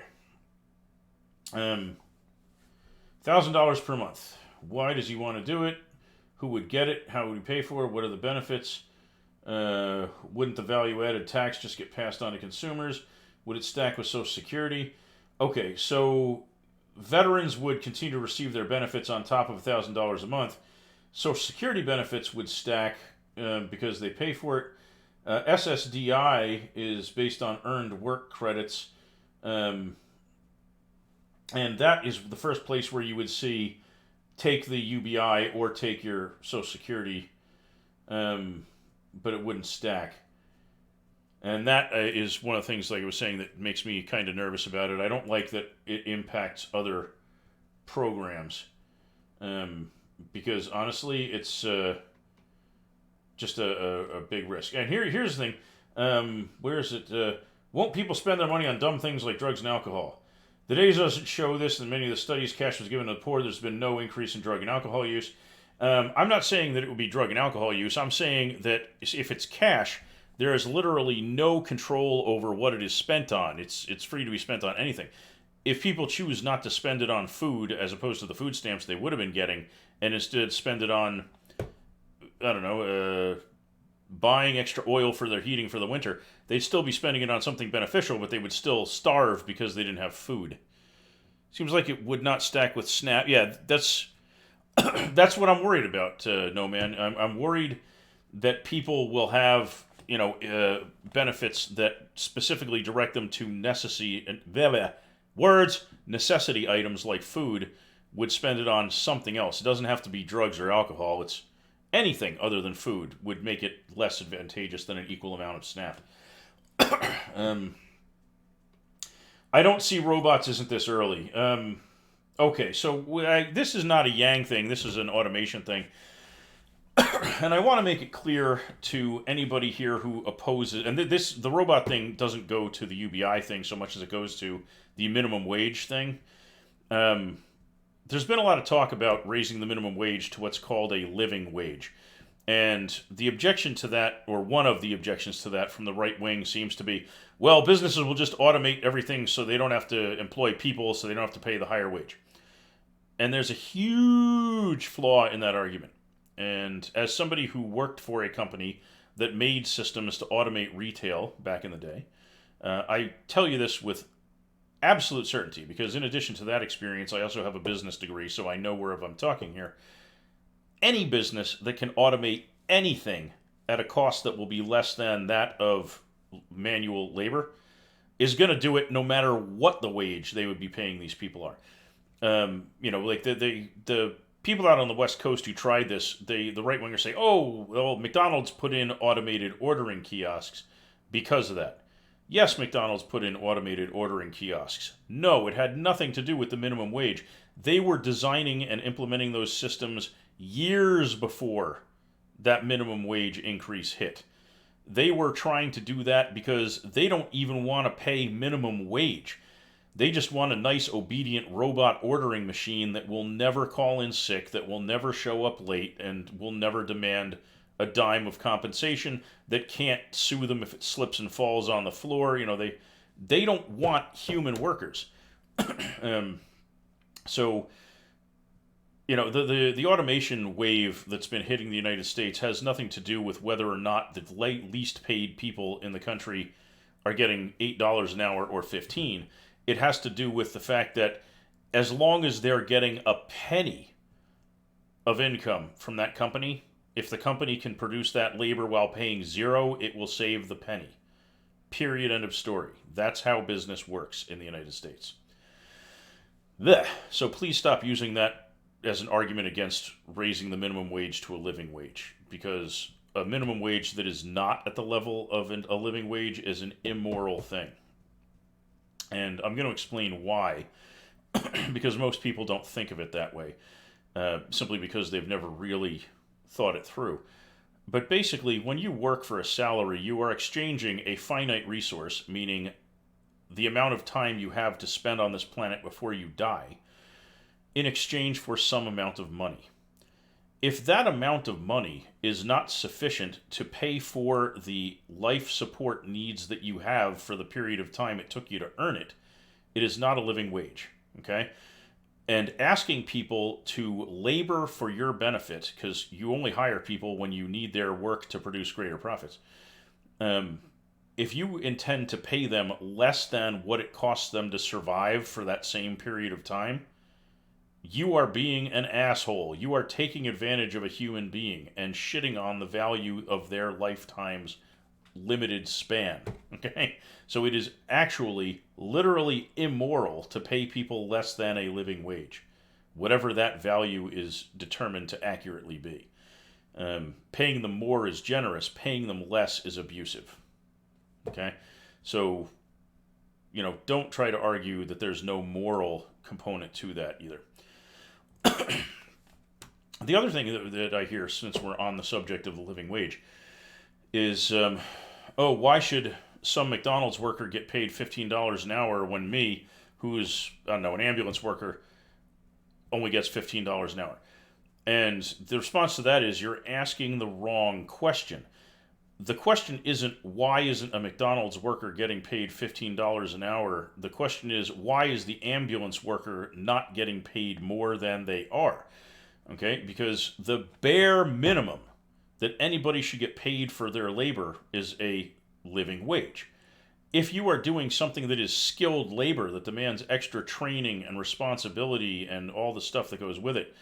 $1,000 per month. Why does he want to do it? Who would get it? How would he pay for it? What are the benefits? Wouldn't the value-added tax just get passed on to consumers? Would it stack with Social Security? Okay, so veterans would continue to receive their benefits on top of $1,000 a month. Social Security benefits would stack because they pay for it. SSDI is based on earned work credits, and that is the first place where you would see take the UBI or take your Social Security, but it wouldn't stack. And that is one of the things, like I was saying, that makes me kind of nervous about it. I don't like that it impacts other programs, because honestly, it's just a big risk. And here's the thing. Where is it? Won't people spend their money on dumb things like drugs and alcohol? The data doesn't show this. In many of the studies, cash was given to the poor. There's been no increase in drug and alcohol use. I'm not saying that it would be drug and alcohol use. I'm saying that if it's cash, there is literally no control over what it is spent on. It's free to be spent on anything. If people choose not to spend it on food as opposed to the food stamps they would have been getting, and instead spend it on, I don't know, buying extra oil for their heating for the winter, they'd still be spending it on something beneficial, but they would still starve because they didn't have food. Seems like it would not stack with SNAP. Yeah, that's what I'm worried about, No Man. I'm worried that people will have benefits that specifically direct them to necessity items like food, would spend it on something else. It doesn't have to be drugs or alcohol. It's anything other than food would make it less advantageous than an equal amount of SNAP. I don't see robots isn't this early. Okay, so this is not a Yang thing. This is an automation thing. And I want to make it clear to anybody here who opposes, and the robot thing doesn't go to the UBI thing so much as it goes to the minimum wage thing. There's been a lot of talk about raising the minimum wage to what's called a living wage. And the objection to that, or one of the objections to that from the right wing, seems to be, well, businesses will just automate everything so they don't have to employ people, so they don't have to pay the higher wage. And there's a huge flaw in that argument. And as somebody who worked for a company that made systems to automate retail back in the day, I tell you this with absolute certainty, because in addition to that experience, I also have a business degree, so I know where I'm talking here. Any business that can automate anything at a cost that will be less than that of manual labor is going to do it no matter what the wage they would be paying these people are. Like the people out on the West Coast who tried this, the right wingers say, oh, well, McDonald's put in automated ordering kiosks because of that. Yes, McDonald's put in automated ordering kiosks. No, it had nothing to do with the minimum wage. They were designing and implementing those systems years before that minimum wage increase hit. They were trying to do that because they don't even want to pay minimum wage. They just want a nice, obedient robot ordering machine that will never call in sick, that will never show up late, and will never demand a dime of compensation, that can't sue them if it slips and falls on the floor. They don't want human workers. So the automation wave that's been hitting the United States has nothing to do with whether or not the least paid people in the country are getting $8 an hour or 15. It has to do with the fact that as long as they're getting a penny of income from that company, if the company can produce that labor while paying zero, it will save the penny. Period. End of story. That's how business works in the United States. Blech. So please stop using that as an argument against raising the minimum wage to a living wage, because a minimum wage that is not at the level of a living wage is an immoral thing. And I'm going to explain why, because most people don't think of it that way, simply because they've never really thought it through. But basically, when you work for a salary, you are exchanging a finite resource, meaning the amount of time you have to spend on this planet before you die, in exchange for some amount of money. If that amount of money is not sufficient to pay for the life support needs that you have for the period of time it took you to earn it, it is not a living wage. Okay? And asking people to labor for your benefit, because you only hire people when you need their work to produce greater profits, if you intend to pay them less than what it costs them to survive for that same period of time, you are being an asshole. You are taking advantage of a human being and shitting on the value of their lifetime's limited span. Okay? So it is actually literally immoral to pay people less than a living wage, whatever that value is determined to accurately be. Paying them more is generous. Paying them less is abusive. Okay? So, don't try to argue that there's no moral component to that either. The other thing that I hear, since we're on the subject of the living wage, is, why should some McDonald's worker get paid $15 an hour when me, who's, an ambulance worker, only gets $15 an hour? And the response to that is, you're asking the wrong question. The question isn't, why isn't a McDonald's worker getting paid $15 an hour? The question is, why is the ambulance worker not getting paid more than they are? Okay, because the bare minimum that anybody should get paid for their labor is a living wage. If you are doing something that is skilled labor that demands extra training and responsibility and all the stuff that goes with it,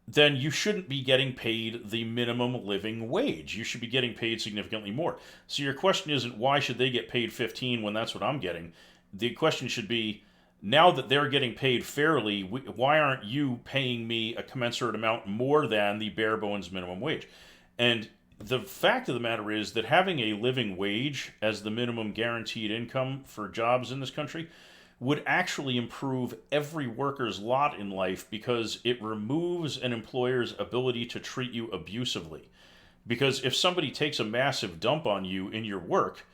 then you shouldn't be getting paid the minimum living wage. You should be getting paid significantly more. So your question isn't, why should they get paid 15 when that's what I'm getting? The question should be, now that they're getting paid fairly, why aren't you paying me a commensurate amount more than the bare bones minimum wage? And the fact of the matter is that having a living wage as the minimum guaranteed income for jobs in this country would actually improve every worker's lot in life, because it removes an employer's ability to treat you abusively. Because if somebody takes a massive dump on you in your work,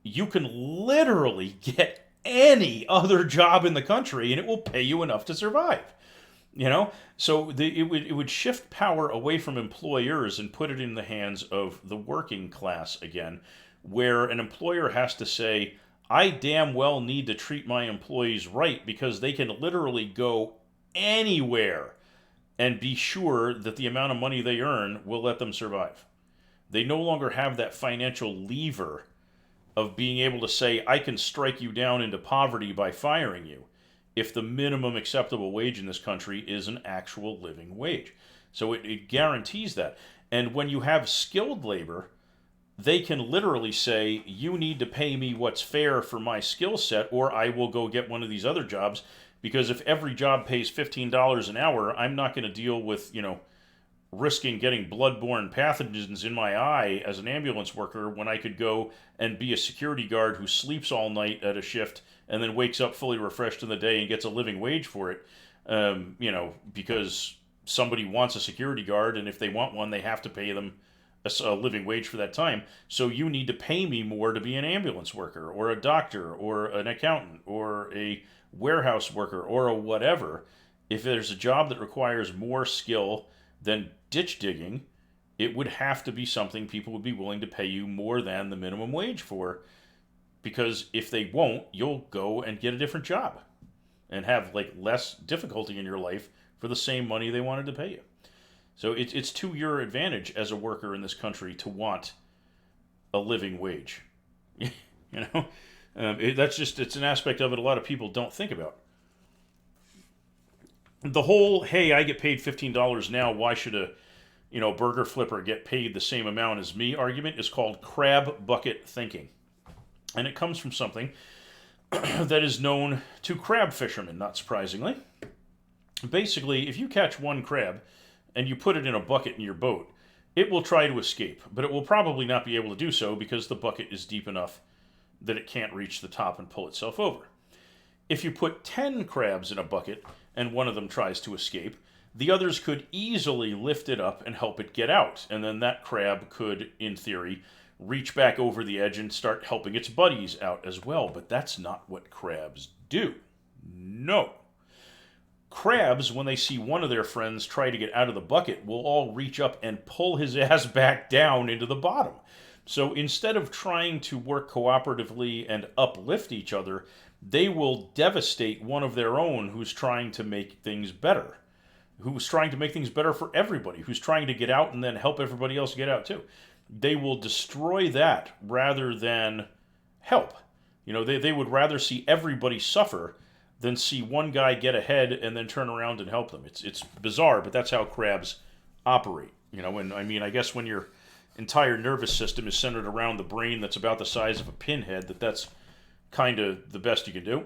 you can literally get any other job in the country and it will pay you enough to survive. So it would shift power away from employers and put it in the hands of the working class again, where an employer has to say, I damn well need to treat my employees right, because they can literally go anywhere and be sure that the amount of money they earn will let them survive. They no longer have that financial lever of being able to say, I can strike you down into poverty by firing you, if the minimum acceptable wage in this country is an actual living wage. So it guarantees that. And when you have skilled labor, they can literally say, you need to pay me what's fair for my skill set, or I will go get one of these other jobs. Because if every job pays $15 an hour, I'm not going to deal with, risking getting bloodborne pathogens in my eye as an ambulance worker, when I could go and be a security guard who sleeps all night at a shift and then wakes up fully refreshed in the day and gets a living wage for it. Because somebody wants a security guard, and if they want one, they have to pay them a living wage for that time. So you need to pay me more to be an ambulance worker, or a doctor, or an accountant, or a warehouse worker, or a whatever. If there's a job that requires more skill than ditch digging, it would have to be something people would be willing to pay you more than the minimum wage for, because if they won't, you'll go and get a different job and have less difficulty in your life for the same money they wanted to pay you. So it's to your advantage as a worker in this country to want a living wage. you know, it's an aspect of it a lot of people don't think about. The whole, hey, I get paid $15 now, why should a burger flipper get paid the same amount as me argument is called crab bucket thinking. And it comes from something that is known to crab fishermen, not surprisingly. Basically, if you catch one crab and you put it in a bucket in your boat, it will try to escape, but it will probably not be able to do so because the bucket is deep enough that it can't reach the top and pull itself over. If you put 10 crabs in a bucket and one of them tries to escape, the others could easily lift it up and help it get out, and then that crab could, in theory, reach back over the edge and start helping its buddies out as well. But that's not what crabs do. No. Crabs, when they see one of their friends try to get out of the bucket, will all reach up and pull his ass back down into the bottom. So instead of trying to work cooperatively and uplift each other, they will devastate one of their own who's trying to make things better. Who's trying to make things better for everybody, who's trying to get out and then help everybody else get out too. They will destroy that rather than help. They would rather see everybody suffer than see one guy get ahead and then turn around and help them. It's bizarre, but that's how crabs operate. I guess when your entire nervous system is centered around the brain that's about the size of a pinhead, that's kind of the best you can do.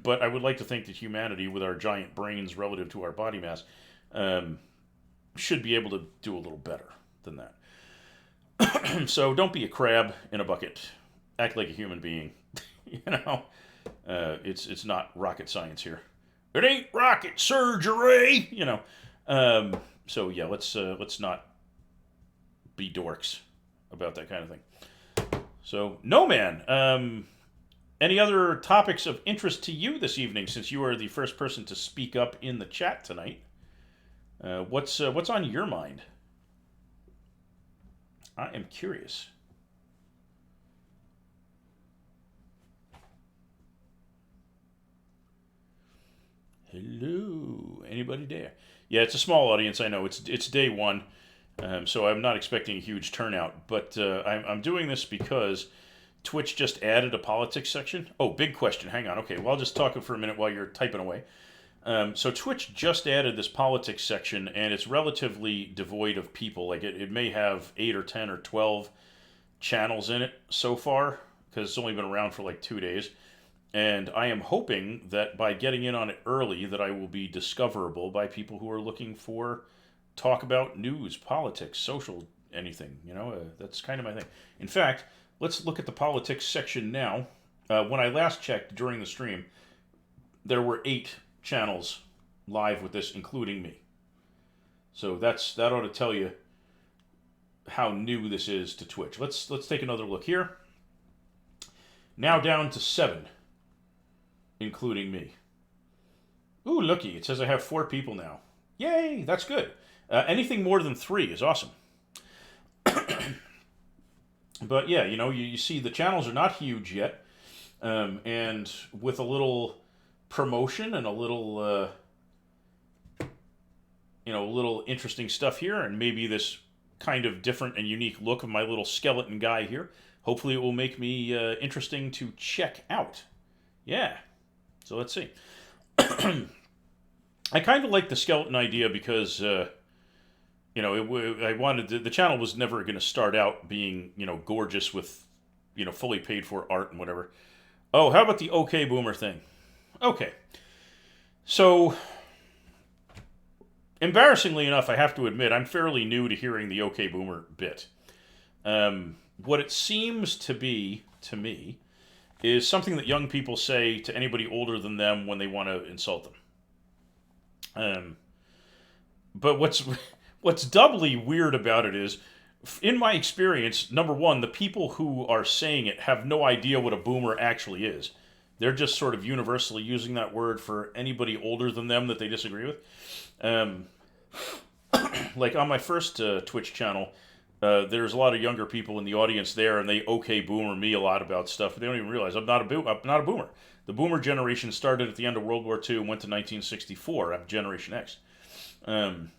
But I would like to think that humanity, with our giant brains relative to our body mass, should be able to do a little better than that. So don't be a crab in a bucket. Act like a human being. It's not rocket science here. It ain't rocket surgery. So yeah, let's not be dorks about that kind of thing. So no, man. Any other topics of interest to you this evening, since you are the first person to speak up in the chat tonight? What's on your mind? I am curious. Hello, anybody there? Yeah, it's a small audience. I know it's day one, so I'm not expecting a huge turnout. But I'm doing this because Twitch just added a politics section. Oh, big question. Hang on. Okay, well, I'll just talk for a minute while you're typing away. So Twitch just added this politics section, and it's relatively devoid of people. Like it may have 8 or 10 or 12 channels in it so far, because it's only been around for like 2 days. And I am hoping that by getting in on it early, that I will be discoverable by people who are looking for talk about news, politics, social, anything. That's kind of my thing. In fact, let's look at the politics section now. When I last checked during the stream, there were 8 channels live with this, including me. So that ought to tell you how new this is to Twitch. Let's take another look here. Now down to 7, including me. Ooh, looky, it says I have 4 people now. Yay, that's good. Anything more than 3 is awesome. But yeah, you see the channels are not huge yet, and with a little promotion and a little interesting stuff here, and maybe this kind of different and unique look of my little skeleton guy here, hopefully it will make me interesting to check out. Yeah, so let's see. I kind of like the skeleton idea because I wanted the channel was never going to start out being gorgeous with fully paid for art and whatever. Oh, how about the OK Boomer thing? Okay, so embarrassingly enough, I have to admit I'm fairly new to hearing the OK Boomer bit. What it seems to be to me is something that young people say to anybody older than them when they want to insult them. But what's doubly weird about it is, in my experience, number one, the people who are saying it have no idea what a boomer actually is. They're just sort of universally using that word for anybody older than them that they disagree with. Like on my first Twitch channel, there's a lot of younger people in the audience there, and they OK boomer me a lot about stuff, but they don't even realize I'm not a boomer. The boomer generation started at the end of World War II and went to 1964. I'm Generation X. Um,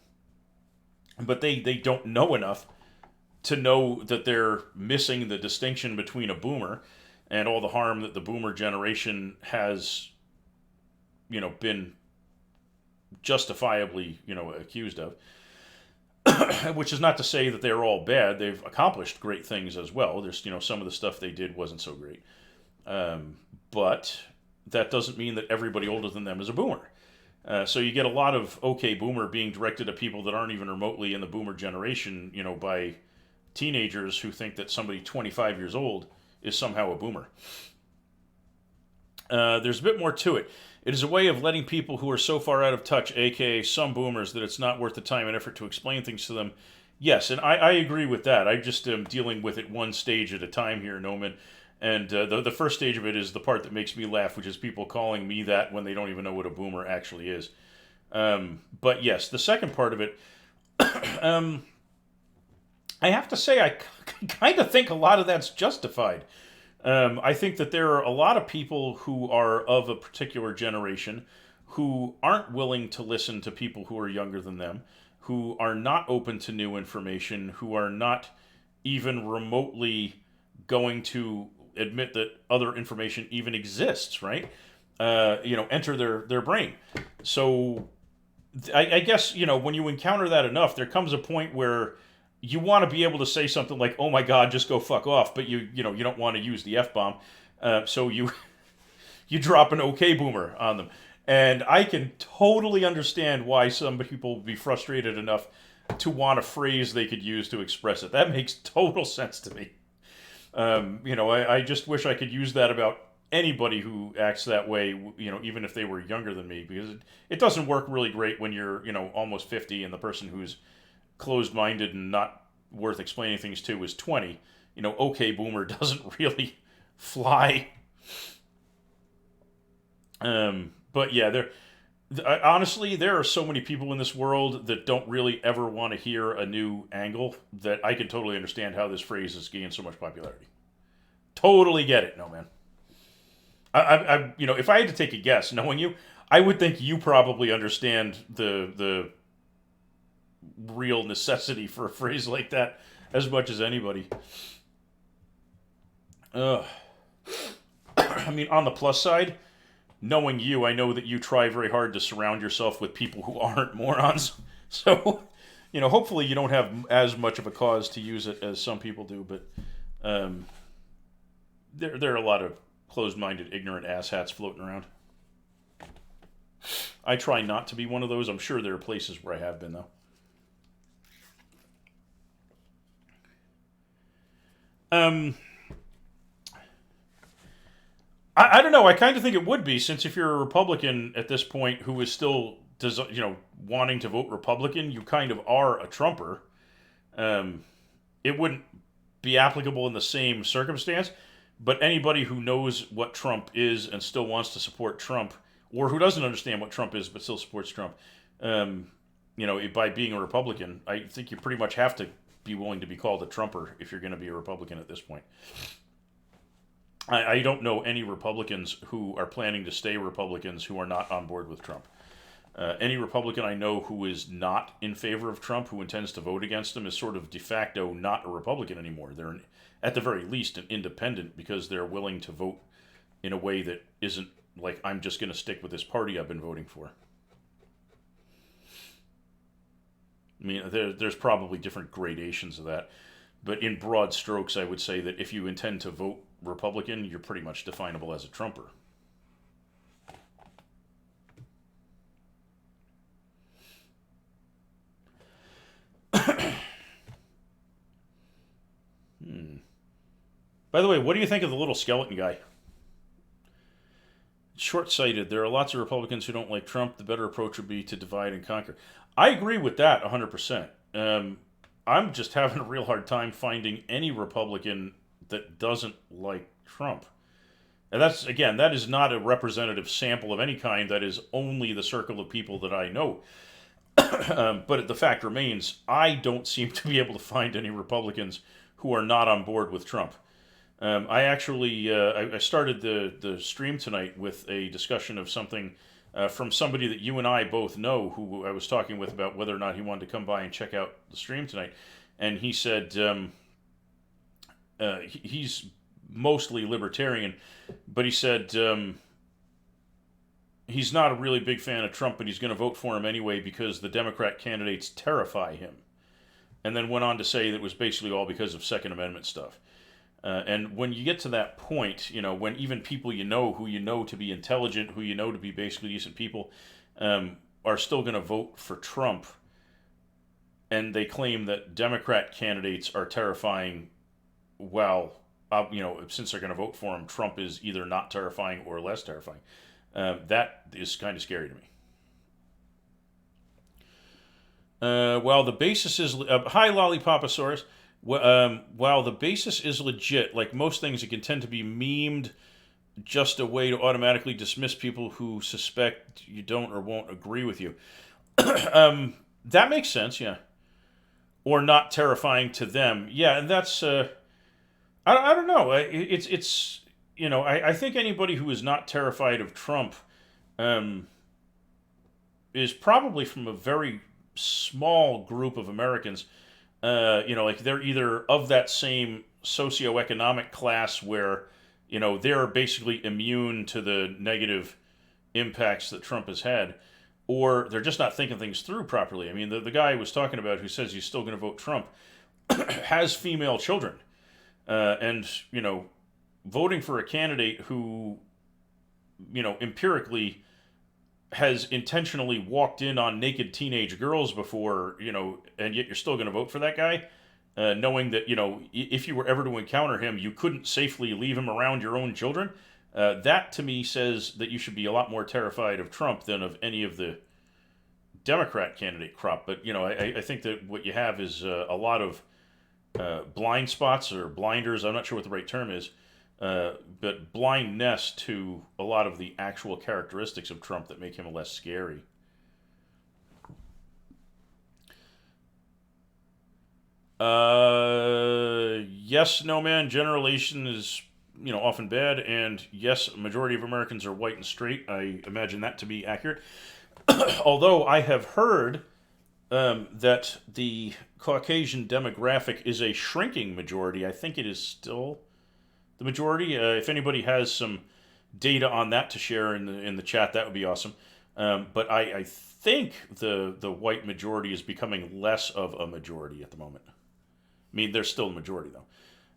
but they don't know enough to know that they're missing the distinction between a boomer and all the harm that the boomer generation has, been justifiably, accused of. Which is not to say that they're all bad. They've accomplished great things as well. There's, some of the stuff they did wasn't so great. But that doesn't mean that everybody older than them is a boomer. So you get a lot of okay boomer being directed at people that aren't even remotely in the boomer generation, by teenagers who think that somebody 25 years old is somehow a boomer. There's a bit more to it. It is a way of letting people who are so far out of touch, aka some boomers, that it's not worth the time and effort to explain things to them. Yes, and I agree with that. I just am dealing with it one stage at a time here, Noman. And the first stage of it is the part that makes me laugh, which is people calling me that when they don't even know what a boomer actually is. But yes, the second part of it, I have to say, I kind of think a lot of that's justified. I think that there are a lot of people who are of a particular generation who aren't willing to listen to people who are younger than them, who are not open to new information, who are not even remotely going to admit that other information even exists, right? Enter their brain. So I guess, when you encounter that enough, there comes a point where you want to be able to say something like, "Oh my God, just go fuck off," but you don't want to use the F-bomb, so you you drop an "okay boomer" on them, and I can totally understand why some people would be frustrated enough to want a phrase they could use to express it. That makes total sense to me. I just wish I could use that about anybody who acts that way, even if they were younger than me, because it doesn't work really great when you're, almost 50 and the person who's closed-minded and not worth explaining things to is 20. Okay boomer doesn't really fly. But yeah, honestly, there are so many people in this world that don't really ever want to hear a new angle that I can totally understand how this phrase is gaining so much popularity. Totally get it, no man. If I had to take a guess, knowing you, I would think you probably understand the real necessity for a phrase like that as much as anybody. I mean, on the plus side, knowing you, I know that you try very hard to surround yourself with people who aren't morons. So, hopefully you don't have as much of a cause to use it as some people do. But there are a lot of closed-minded, ignorant asshats floating around. I try not to be one of those. I'm sure there are places where I have been, though. I don't know. I kind of think it would be, since if you're a Republican at this point who is still, wanting to vote Republican, you kind of are a Trumper. It wouldn't be applicable in the same circumstance, but anybody who knows what Trump is and still wants to support Trump, or who doesn't understand what Trump is but still supports Trump, by being a Republican, I think you pretty much have to be willing to be called a Trumper if you're going to be a Republican at this point. I don't know any Republicans who are planning to stay Republicans who are not on board with Trump. Any Republican I know who is not in favor of Trump, who intends to vote against him, is sort of de facto not a Republican anymore. They're, at the very least, an independent, because they're willing to vote in a way that isn't like, I'm just going to stick with this party I've been voting for. I mean, there's probably different gradations of that. But in broad strokes, I would say that if you intend to vote Republican, you're pretty much definable as a Trumper. By the way, what do you think of the little skeleton guy? Short-sighted. There are lots of Republicans who don't like Trump. The better approach would be to divide and conquer. I agree with that 100%. I'm just having a real hard time finding any Republican that doesn't like Trump. And that is not a representative sample of any kind. That is only the circle of people that I know. But the fact remains, I don't seem to be able to find any Republicans who are not on board with Trump. I actually I started the stream tonight with a discussion of something from somebody that you and I both know, who I was talking with about whether or not he wanted to come by and check out the stream tonight. And he said he's mostly libertarian, but he said he's not a really big fan of Trump, but he's going to vote for him anyway because the Democrat candidates terrify him. And then went on to say that it was basically all because of Second Amendment stuff. And when you get to that point, when even people who you know to be intelligent, who you know to be basically decent people, are still going to vote for Trump, and they claim that Democrat candidates are terrifying, well, since they're going to vote for him, Trump is either not terrifying or less terrifying. That is kind of scary to me. While the basis is hi Lollipopasaurus. While the basis is legit, like most things, it can tend to be memed, just a way to automatically dismiss people who suspect you don't or won't agree with you. That makes sense, yeah. Or not terrifying to them, yeah. And that's I don't know. It's I think anybody who is not terrified of Trump is probably from a very small group of Americans. Like they're either of that same socioeconomic class where, they're basically immune to the negative impacts that Trump has had, or they're just not thinking things through properly. I mean, the guy I was talking about who says he's still going to vote Trump has female children. And, voting for a candidate who, empirically has intentionally walked in on naked teenage girls before, and yet you're still going to vote for that guy, knowing that, if you were ever to encounter him, you couldn't safely leave him around your own children. That to me says that you should be a lot more terrified of Trump than of any of the Democrat candidate crop. But, I think that what you have is a lot of blind spots or blinders. I'm not sure what the right term is. But blindness to a lot of the actual characteristics of Trump that make him less scary. Yes, no, man. Generalization is, often bad, and yes, a majority of Americans are white and straight. I imagine that to be accurate. Although I have heard that the Caucasian demographic is a shrinking majority. I think it is still the majority. If anybody has some data on that to share in the chat, that would be awesome. But I think the white majority is becoming less of a majority at the moment. I mean, they're still a majority though.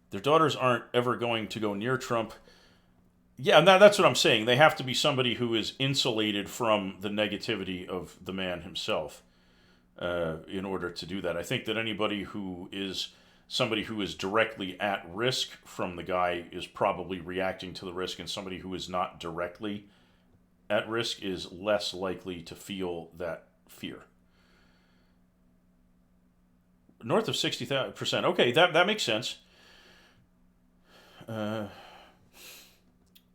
Their daughters aren't ever going to go near Trump. Yeah, and that's what I'm saying. They have to be somebody who is insulated from the negativity of the man himself in order to do that. I think that anybody who is somebody who is directly at risk from the guy is probably reacting to the risk, and somebody who is not directly at risk is less likely to feel that fear. North of 60%. Okay, that makes sense.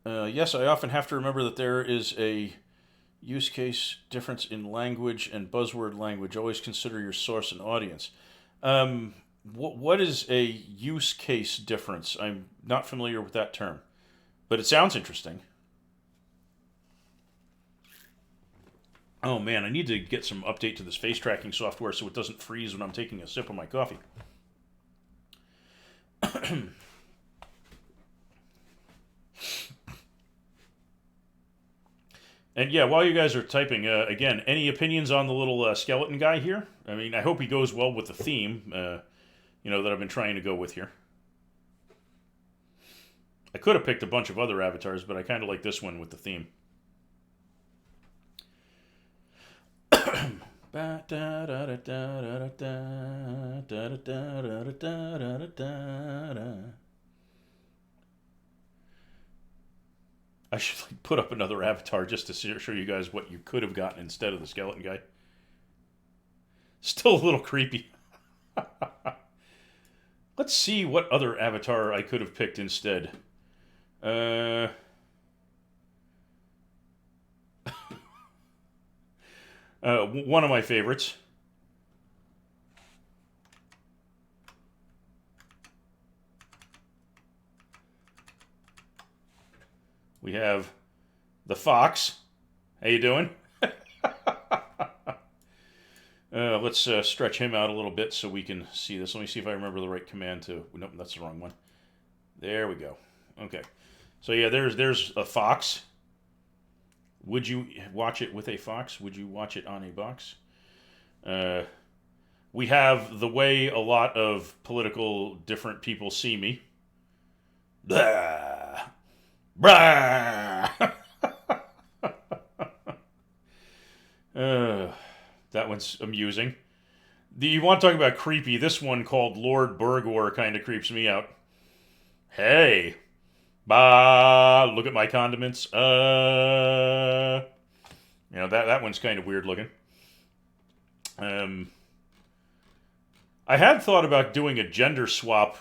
Yes, I often have to remember that there is a use case difference in language and buzzword language. Always consider your source and audience. What is a use case difference? I'm not familiar with that term, but it sounds interesting. Oh man, I need to get some update to this face tracking software so it doesn't freeze when I'm taking a sip of my coffee. And yeah, while you guys are typing, again, any opinions on the little skeleton guy here? I mean, I hope he goes well with the theme, that I've been trying to go with here. I could have picked a bunch of other avatars, but I kind of like this one with the theme. I should put up another avatar just to show you guys what you could have gotten instead of the skeleton guy. Still a little creepy. Let's see what other avatar I could have picked instead. One of my favorites. We have the fox. How you doing? Let's stretch him out a little bit so we can see this. Let me see if I remember the right command to... Nope, that's the wrong one. There we go. Okay. So yeah, there's a fox. Would you watch it with a fox? Would you watch it on a box? We have the way a lot of political different people see me. Blah. Blah. That one's amusing. You want to talk about creepy? This one called Lord Burgor kind of creeps me out. Hey. Bah, look at my condiments. That one's kind of weird looking. I had thought about doing a gender swap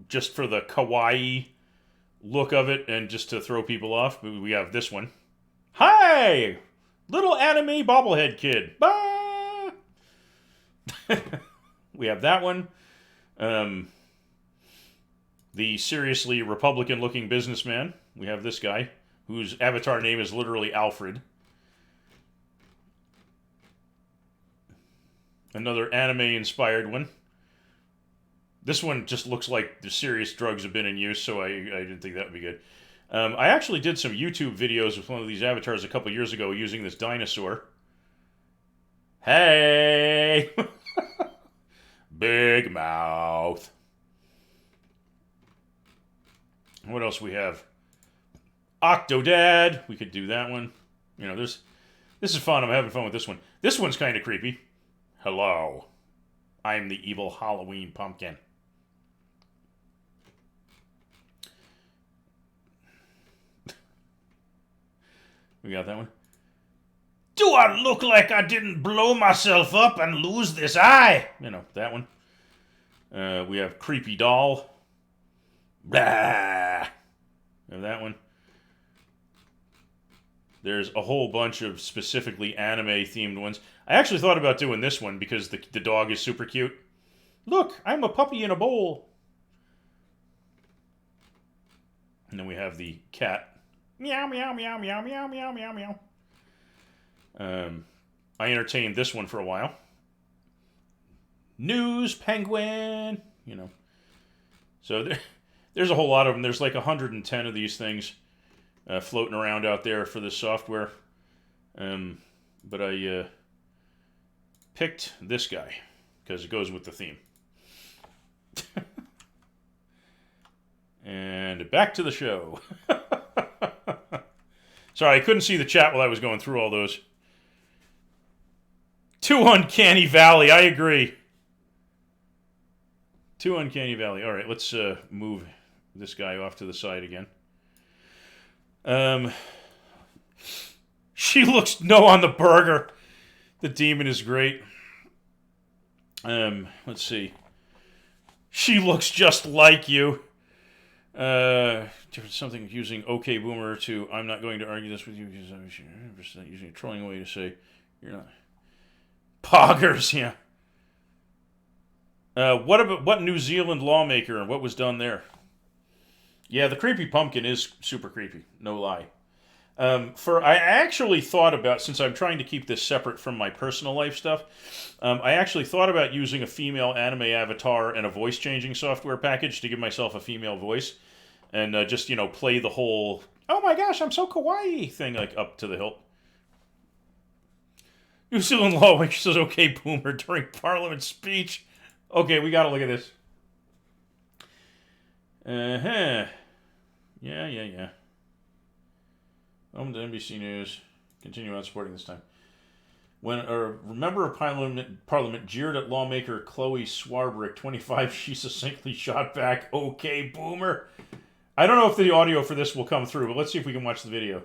just for the kawaii look of it and just to throw people off. We have this one. Hi! Little anime bobblehead kid. Bah! We have that one. The seriously Republican-looking businessman. We have this guy, whose avatar name is literally Alfred. Another anime-inspired one. This one just looks like the serious drugs have been in use, so I didn't think that would be good. I actually did some YouTube videos with one of these avatars a couple years ago using this dinosaur. Hey! Big mouth. What else we have? Octodad. We could do that one. This is fun. I'm having fun with this one. This one's kind of creepy. Hello. I'm the evil Halloween pumpkin. We got that one. Do I look like I didn't blow myself up and lose this eye? That one. We have Creepy Doll. Blah. We have that one. There's a whole bunch of specifically anime-themed ones. I actually thought about doing this one because the dog is super cute. Look, I'm a puppy in a bowl. And then we have the cat. Meow, meow, meow, meow, meow, meow, meow, meow. I entertained this one for a while. News penguin. So there's a whole lot of them. There's like 110 of these things floating around out there for this software. But I picked this guy because it goes with the theme. And back to the show. Sorry, I couldn't see the chat while I was going through all those. Too Uncanny Valley, I agree. Too Uncanny Valley. All right, let's move this guy off to the side again. She looks on the burger. The demon is great. Let's see. She looks just like you. Something using OK Boomer to I'm not going to argue this with you because I'm using a trolling way to say you're not. Poggers, yeah. What New Zealand lawmaker and what was done there? Yeah, the creepy pumpkin is super creepy, no lie. I actually thought about, since I'm trying to keep this separate from my personal life stuff, I actually thought about using a female anime avatar and a voice changing software package to give myself a female voice, and just play the whole "oh my gosh, I'm so kawaii" thing like up to the hilt. New Zealand lawmaker says "okay, boomer" during Parliament speech. Okay, we gotta look at this. Yeah. Welcome to NBC News. Continue on supporting this time. When a member of Parliament jeered at lawmaker Chloe Swarbrick, 25, she succinctly shot back, "Okay, boomer." I don't know if the audio for this will come through, but let's see if we can watch the video.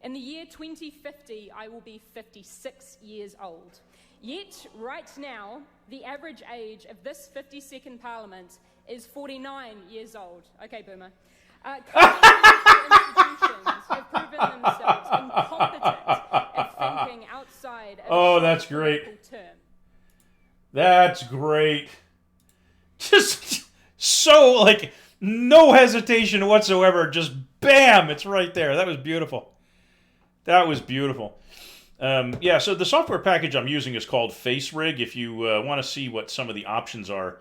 In the year 2050, I will be 56 years old. Yet, right now, the average age of this 52nd Parliament is 49 years old. Okay, boomer. Institutions have proven themselves incompetent at thinking outside of that's great. Term. That's great. Just so, no hesitation whatsoever. Just bam, it's right there. That was beautiful. That was beautiful. Yeah, so the software package I'm using is called FaceRig. If you want to see what some of the options are,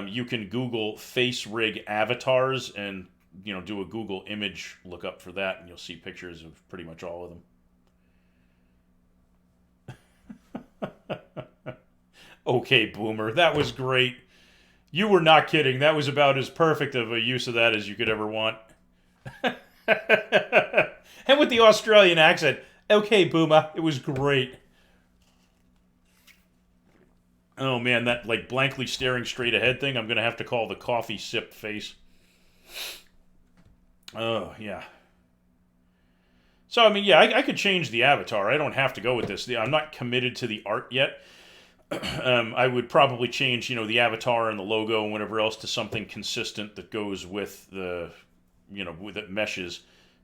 you can Google FaceRig avatars and do a Google image lookup for that, and you'll see pictures of pretty much all of them. Okay, Boomer, that was great. You were not kidding. That was about as perfect of a use of that as you could ever want. And with the Australian accent, okay, Boomer, it was great. Oh man, that like blankly staring straight ahead thing, I'm going to have to call the coffee sip face. Oh, yeah. So, I mean, yeah, I could change the avatar. I don't have to go with this. I'm not committed to the art yet. I would probably change, the avatar and the logo and whatever else to something consistent that goes with the, with it meshes.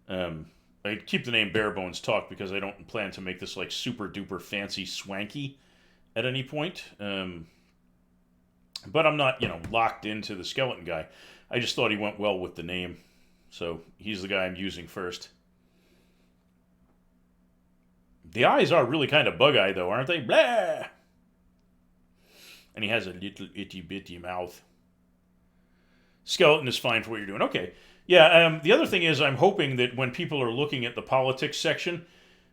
I keep the name BareBonesTalk because I don't plan to make this like super duper fancy swanky at any point. But I'm not, locked into the skeleton guy. I just thought he went well with the name. So he's the guy I'm using first. The eyes are really kind of bug-eyed though, aren't they? Blah! And he has a little itty bitty mouth. Skeleton is fine for what you're doing. Okay. Yeah, the other thing is I'm hoping that when people are looking at the politics section,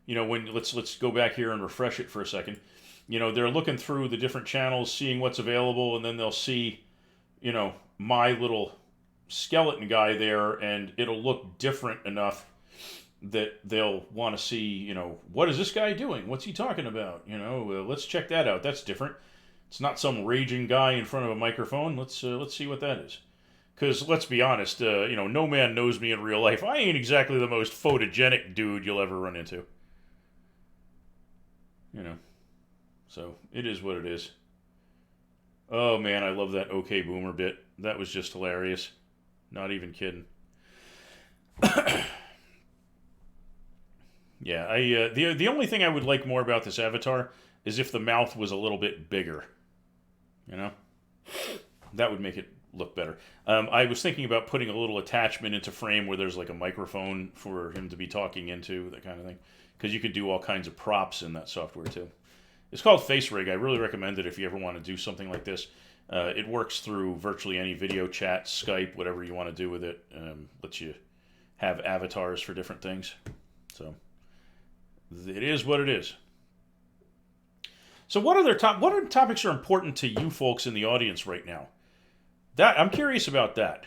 let's go back here and refresh it for a second. They're looking through the different channels, seeing what's available, and then they'll see, my little skeleton guy there, and it'll look different enough that they'll want to see, what is this guy doing? What's he talking about? Let's check that out. That's different. It's not some raging guy in front of a microphone. Let's see what that is. Because let's be honest, no man knows me in real life. I ain't exactly the most photogenic dude you'll ever run into. So it is what it is. Oh man, I love that OK Boomer bit. That was just hilarious. Not even kidding. Yeah, the only thing I would like more about this avatar is if the mouth was a little bit bigger. That would make it look better. I was thinking about putting a little attachment into frame where there's like a microphone for him to be talking into, that kind of thing. Because you could do all kinds of props in that software too. It's called FaceRig. I really recommend it if you ever want to do something like this. It works through virtually any video chat, Skype, whatever you want to do with it. Lets you have avatars for different things. So it is what it is. So what other topics are important to you folks in the audience right now? I'm curious about that.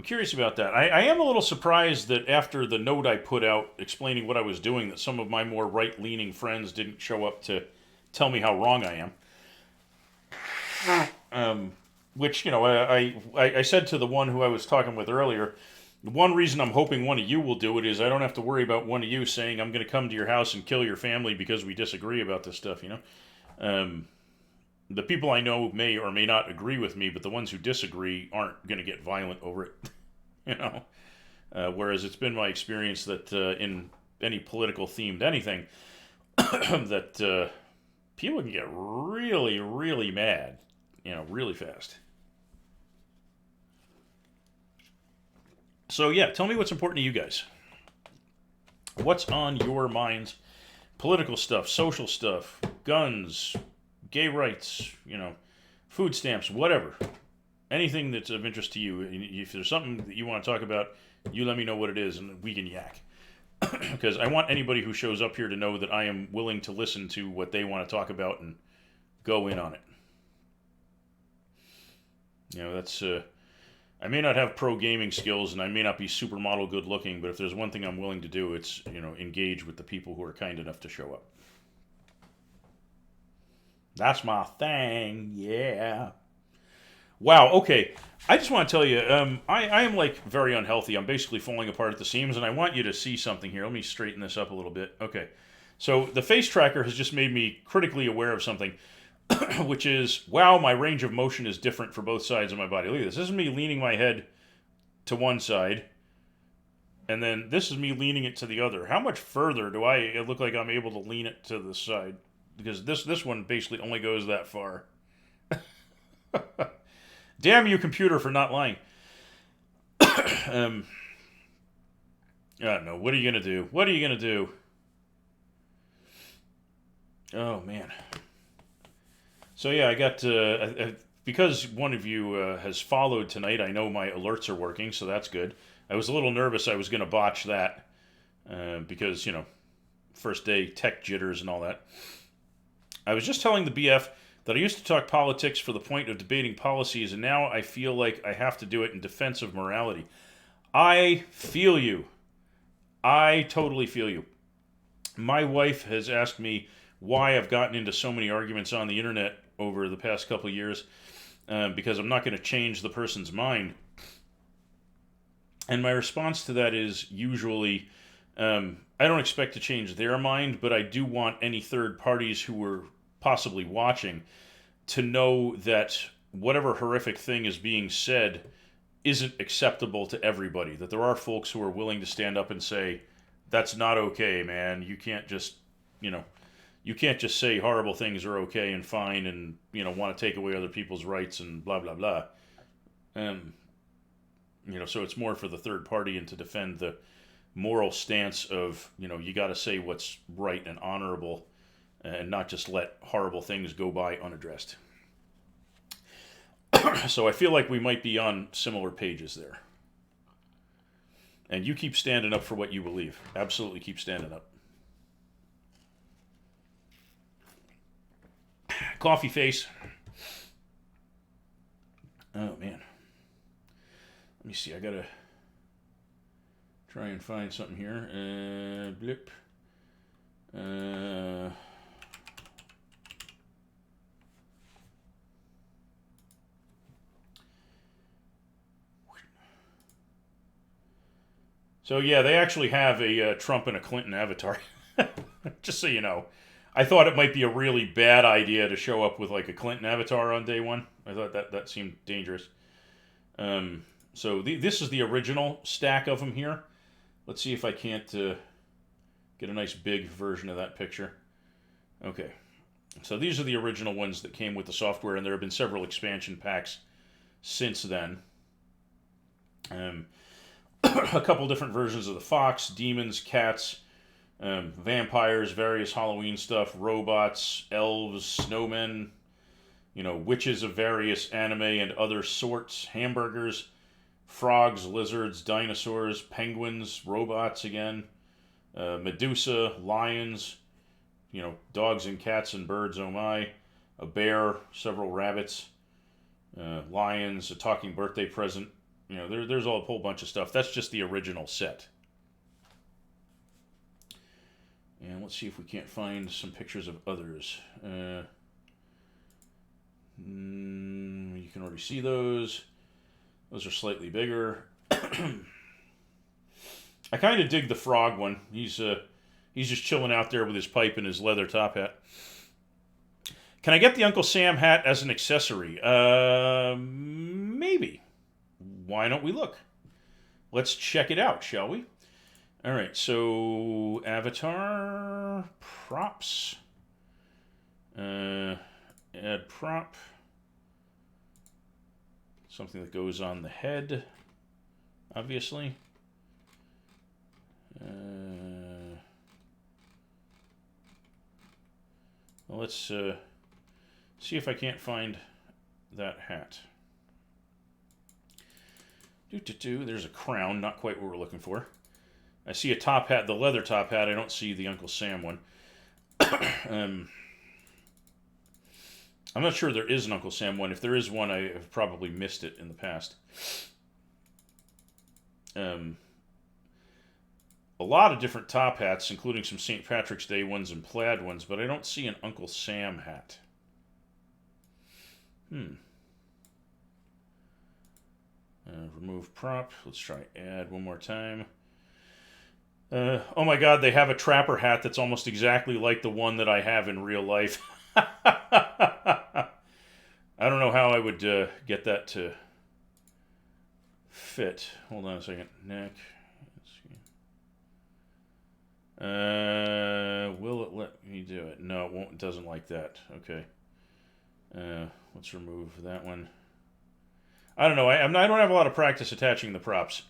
I am a little surprised that after the note I put out explaining what I was doing, that some of my more right-leaning friends didn't show up to tell me how wrong I am. Which, I said to the one who I was talking with earlier, one reason I'm hoping one of you will do it is I don't have to worry about one of you saying I'm going to come to your house and kill your family because we disagree about this stuff, The people I know may or may not agree with me, but the ones who disagree aren't going to get violent over it, Whereas it's been my experience that in any political themed anything, that people can get really, really mad, really fast. So yeah, tell me what's important to you guys. What's on your minds? Political stuff, social stuff, guns, gay rights, food stamps, whatever. Anything that's of interest to you. If there's something that you want to talk about, you let me know what it is and we can yak. Because I want anybody who shows up here to know that I am willing to listen to what they want to talk about and go in on it. That's... I may not have pro gaming skills and I may not be supermodel good looking, but if there's one thing I'm willing to do, it's, engage with the people who are kind enough to show up. That's my thing, yeah. Wow, okay. I just want to tell you, I am like very unhealthy. I'm basically falling apart at the seams, and I want you to see something here. Let me straighten this up a little bit. Okay. So the face tracker has just made me critically aware of something, which is, wow, my range of motion is different for both sides of my body. Look at this. This is me leaning my head to one side, and then this is me leaning it to the other. How much further do I look like I'm able to lean it to the side? Because this one basically only goes that far. Damn you, computer, for not lying. I don't know. What are you going to do? What are you going to do? Oh, man. So, yeah, I got... because one of you has followed tonight, I know my alerts are working, so that's good. I was a little nervous I was going to botch that because, you know, first day tech jitters and all that. I was just telling the BF that I used to talk politics for the point of debating policies, and now I feel like I have to do it in defense of morality. I feel you. I totally feel you. My wife has asked me why I've gotten into so many arguments on the internet over the past couple of years because I'm not going to change the person's mind. And my response to that is usually, I don't expect to change their mind, but I do want any third parties who are possibly watching to know that whatever horrific thing is being said isn't acceptable to everybody. That there are folks who are willing to stand up and say, that's not okay, man. You can't just, you know, you can't just say horrible things are okay and fine and, you know, want to take away other people's rights and blah, blah, blah. You know, so it's more for the third party and to defend the moral stance of, you know, you got to say what's right and honorable and not just let horrible things go by unaddressed. So I feel like we might be on similar pages there. And you keep standing up for what you believe. Absolutely keep standing up. Coffee face. Oh, man. Let me see. I got to try and find something here. Blip. So, yeah, they actually have a Trump and a Clinton avatar. Just so you know. I thought it might be a really bad idea to show up with like a Clinton avatar on day one. I thought that seemed dangerous. So this is the original stack of them here. Let's see if I can't get a nice big version of that picture. Okay. So these are the original ones that came with the software, and there have been several expansion packs since then. A couple different versions of the fox, demons, cats, vampires, various Halloween stuff, robots, elves, snowmen, you know, witches of various anime and other sorts, hamburgers, frogs, lizards, dinosaurs, penguins, robots again, Medusa, lions, you know, dogs and cats and birds, oh my, a bear, several rabbits, lions, a talking birthday present. You know, there's a whole bunch of stuff. That's just the original set. And let's see if we can't find some pictures of others. You can already see those. Those are slightly bigger. I kind of dig the frog one. He's just chilling out there with his pipe and his leather top hat. Can I get the Uncle Sam hat as an accessory? Maybe. Why don't we look? Let's check it out, shall we? All right, so avatar, props, add prop, something that goes on the head, obviously. Well, let's see if I can't find that hat. There's a crown, not quite what we're looking for. I see a top hat, the leather top hat. I don't see the Uncle Sam one. I'm not sure there is an Uncle Sam one. If there is one, I have probably missed it in the past. A lot of different top hats, including some St. Patrick's Day ones and plaid ones, but I don't see an Uncle Sam hat. Remove prop. Let's try add one more time. Oh my god, they have a trapper hat that's almost exactly like the one that I have in real life. I don't know how I would get that to fit. Hold on a second. Neck. Let's see. Will it let me do it? No, it won't. It doesn't like that. Okay. Let's remove that one. I don't know. I don't have a lot of practice attaching the props.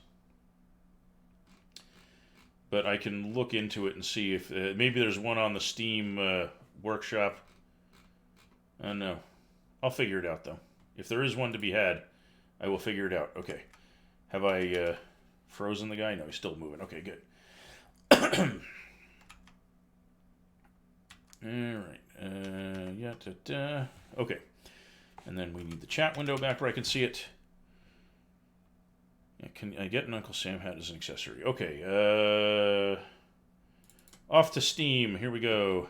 but I can look into it and see if maybe there's one on the Steam workshop. I don't know. I'll figure it out, though. If there is one to be had, I will figure it out. Okay. Have I frozen the guy? No, he's still moving. Okay, good. Alright. Yeah, okay. And then we need the chat window back where I can see it. Yeah, can I get an Uncle Sam hat as an accessory? Okay. Off to Steam. Here we go.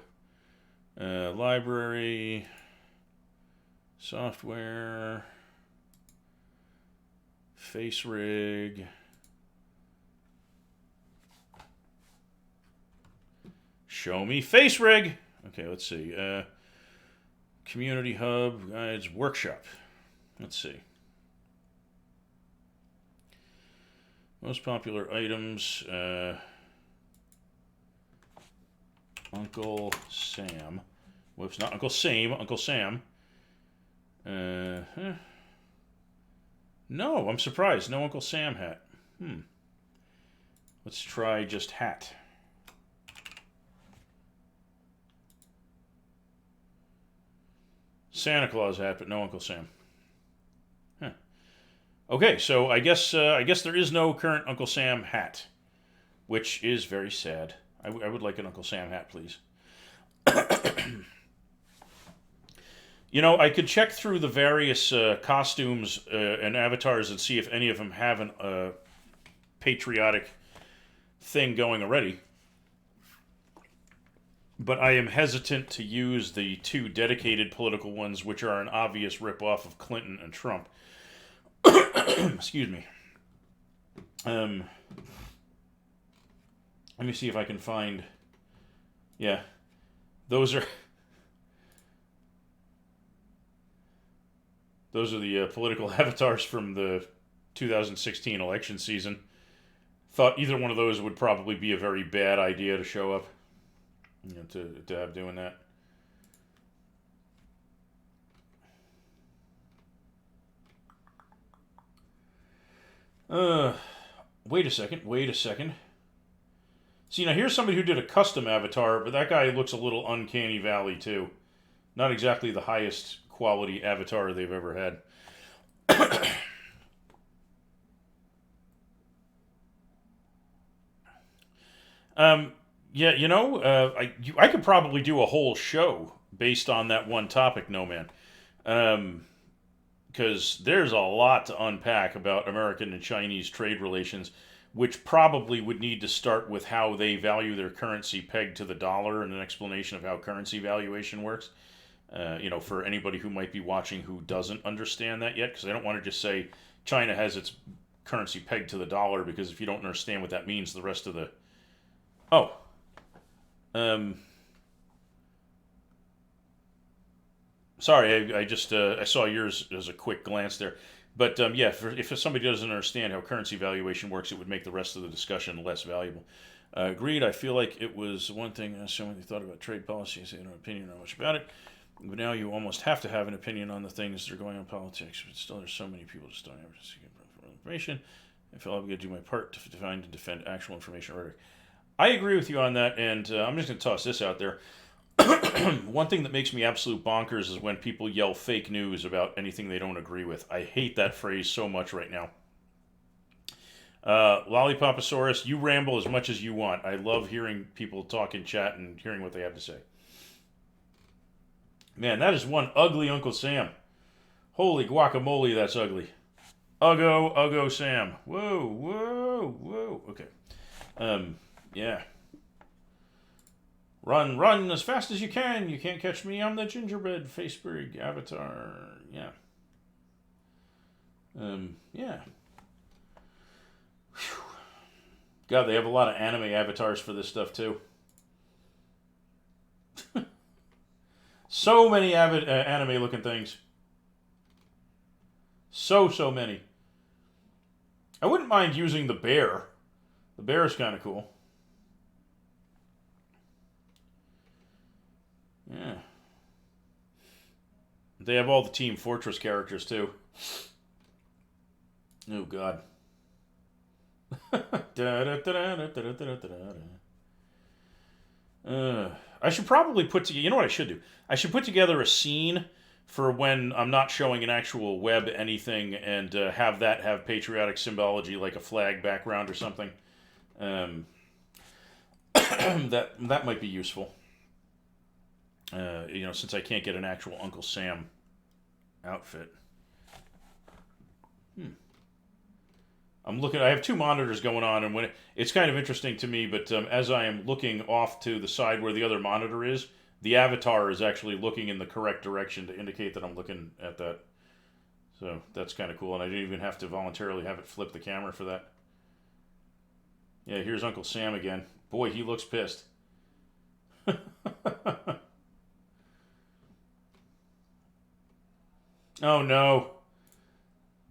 Library. Software. Face rig. Show me face rig. Okay, let's see. Community hub, guides, workshop. Let's see. Most popular items. Uncle Sam. Whoops, not Uncle Sam. Uncle Sam. No, I'm surprised. No Uncle Sam hat. Let's try just hat. Santa Claus hat, but no Uncle Sam. Huh. Okay, so I guess there is no current Uncle Sam hat, which is very sad. I would like an Uncle Sam hat, please. You know, I could check through the various costumes and avatars and see if any of them have a patriotic thing going already. But I am hesitant to use the two dedicated political ones, which are an obvious ripoff of Clinton and Trump. Excuse me. Let me see if I can find... Yeah. Those are the political avatars from the 2016 election season. Thought either one of those would probably be a very bad idea to show up. You know, to have doing that. Wait a second. See, now here's somebody who did a custom avatar, but that guy looks a little uncanny valley too. Not exactly the highest quality avatar they've ever had. Yeah, you know, I could probably do a whole show based on that one topic, No Man. Because there's a lot to unpack about American and Chinese trade relations, which probably would need to start with how they value their currency pegged to the dollar and an explanation of how currency valuation works. You know, for anybody who might be watching who doesn't understand that yet, because I don't want to just say China has its currency pegged to the dollar, because if you don't understand what that means, the rest of the... Oh. Sorry, I just I saw yours as a quick glance there. But yeah, if somebody doesn't understand how currency valuation works, it would make the rest of the discussion less valuable. Agreed. I feel like it was one thing someone who thought about trade policy and said no opinion on much about it. But now you almost have to have an opinion on the things that are going on in politics. But still, there's so many people just don't have to seek information. I feel obligated to do my part to find and defend actual information rhetoric. I agree with you on that, and I'm just going to toss this out there. One thing that makes me absolute bonkers is when people yell fake news about anything they don't agree with. I hate that phrase so much right now. Lollipoposaurus, you ramble as much as you want. I love hearing people talk in chat and hearing what they have to say. Man, that is one ugly Uncle Sam. Holy guacamole, that's ugly. Uggo Sam. Whoa. Okay. Yeah. Run as fast as you can. You can't catch me. I'm the gingerbread faceberg avatar. Yeah. Yeah. Whew. God, they have a lot of anime avatars for this stuff too. So many anime looking things. So many. I wouldn't mind using the bear. The bear is kind of cool. Yeah. They have all the Team Fortress characters, too. Oh, God. I should probably put together. You know what I should do? I should put together a scene for when I'm not showing an actual web anything, and have that have patriotic symbology like a flag background or something. Um, that might be useful. Since I can't get an actual Uncle Sam outfit. I'm looking. I have two monitors going on, and it's kind of interesting to me. But as I am looking off to the side where the other monitor is, the avatar is actually looking in the correct direction to indicate that I'm looking at that. So that's kind of cool, and I didn't even have to voluntarily have it flip the camera for that. Yeah, here's Uncle Sam again. Boy, he looks pissed. Oh no.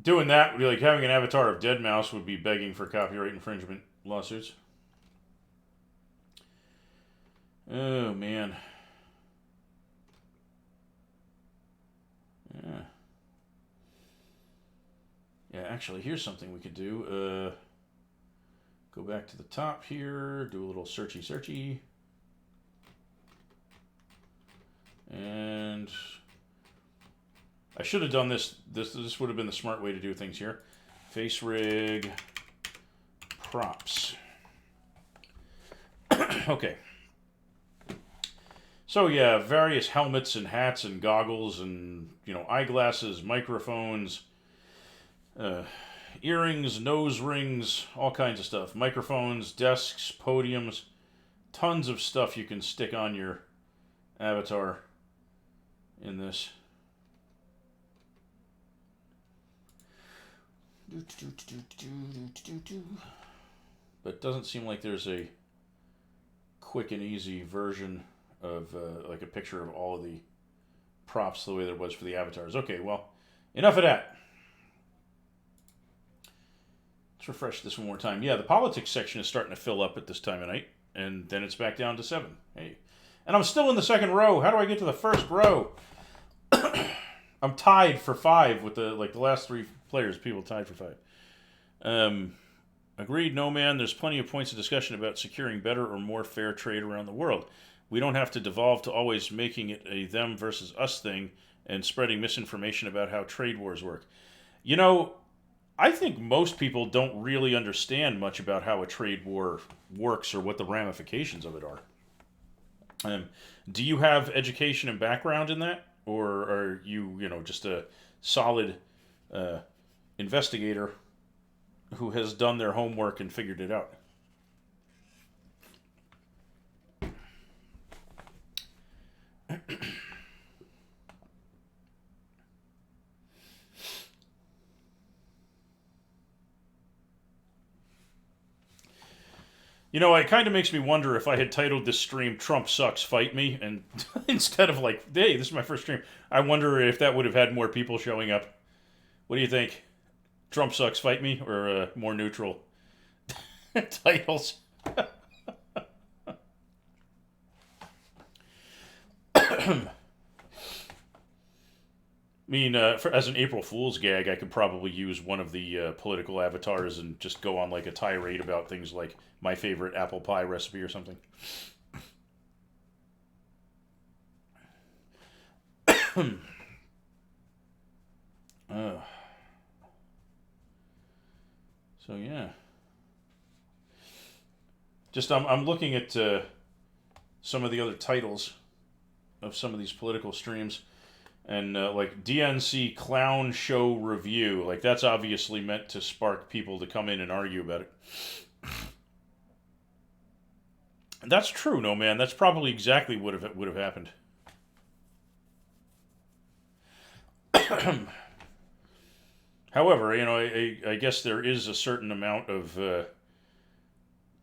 Doing that would be like having an avatar of Dead Mouse would be begging for copyright infringement lawsuits. Oh man. Yeah. Yeah, actually, here's something we could do. Go back to the top here, do a little searchy. And I should have done this. This would have been the smart way to do things here. Face rig props. Okay. So yeah, various helmets and hats and goggles and eyeglasses, microphones, earrings, nose rings, all kinds of stuff. Microphones, desks, podiums, tons of stuff you can stick on your avatar in this. But it doesn't seem like there's a quick and easy version of like a picture of all of the props the way there was for the avatars. Okay, well, enough of that. Let's refresh this one more time. Yeah, the politics section is starting to fill up at this time of night, and then it's back down to 7. Hey, and I'm still in the second row. How do I get to the first row? I'm tied for 5 with the last 3 players. People tied for 5. Agreed. No, man. There's plenty of points of discussion about securing better or more fair trade around the world. We don't have to devolve to always making it a them versus us thing and spreading misinformation about how trade wars work. I think most people don't really understand much about how a trade war works or what the ramifications of it are. Do you have education and background in that, or are you, just a solid investigator who has done their homework and figured it out? It kind of makes me wonder if I had titled this stream "Trump Sucks, Fight Me," and instead of "Hey, this is my first stream," I wonder if that would have had more people showing up. What do you think? Trump sucks, fight me, or more neutral titles? I mean, as an April Fool's gag, I could probably use one of the political avatars and just go on like a tirade about things like my favorite apple pie recipe or something. So yeah, just I'm looking at some of the other titles of some of these political streams. And like DNC Clown Show Review, like that's obviously meant to spark people to come in and argue about it. And that's true, no man. That's probably exactly what would have happened. However, I guess there is a certain amount of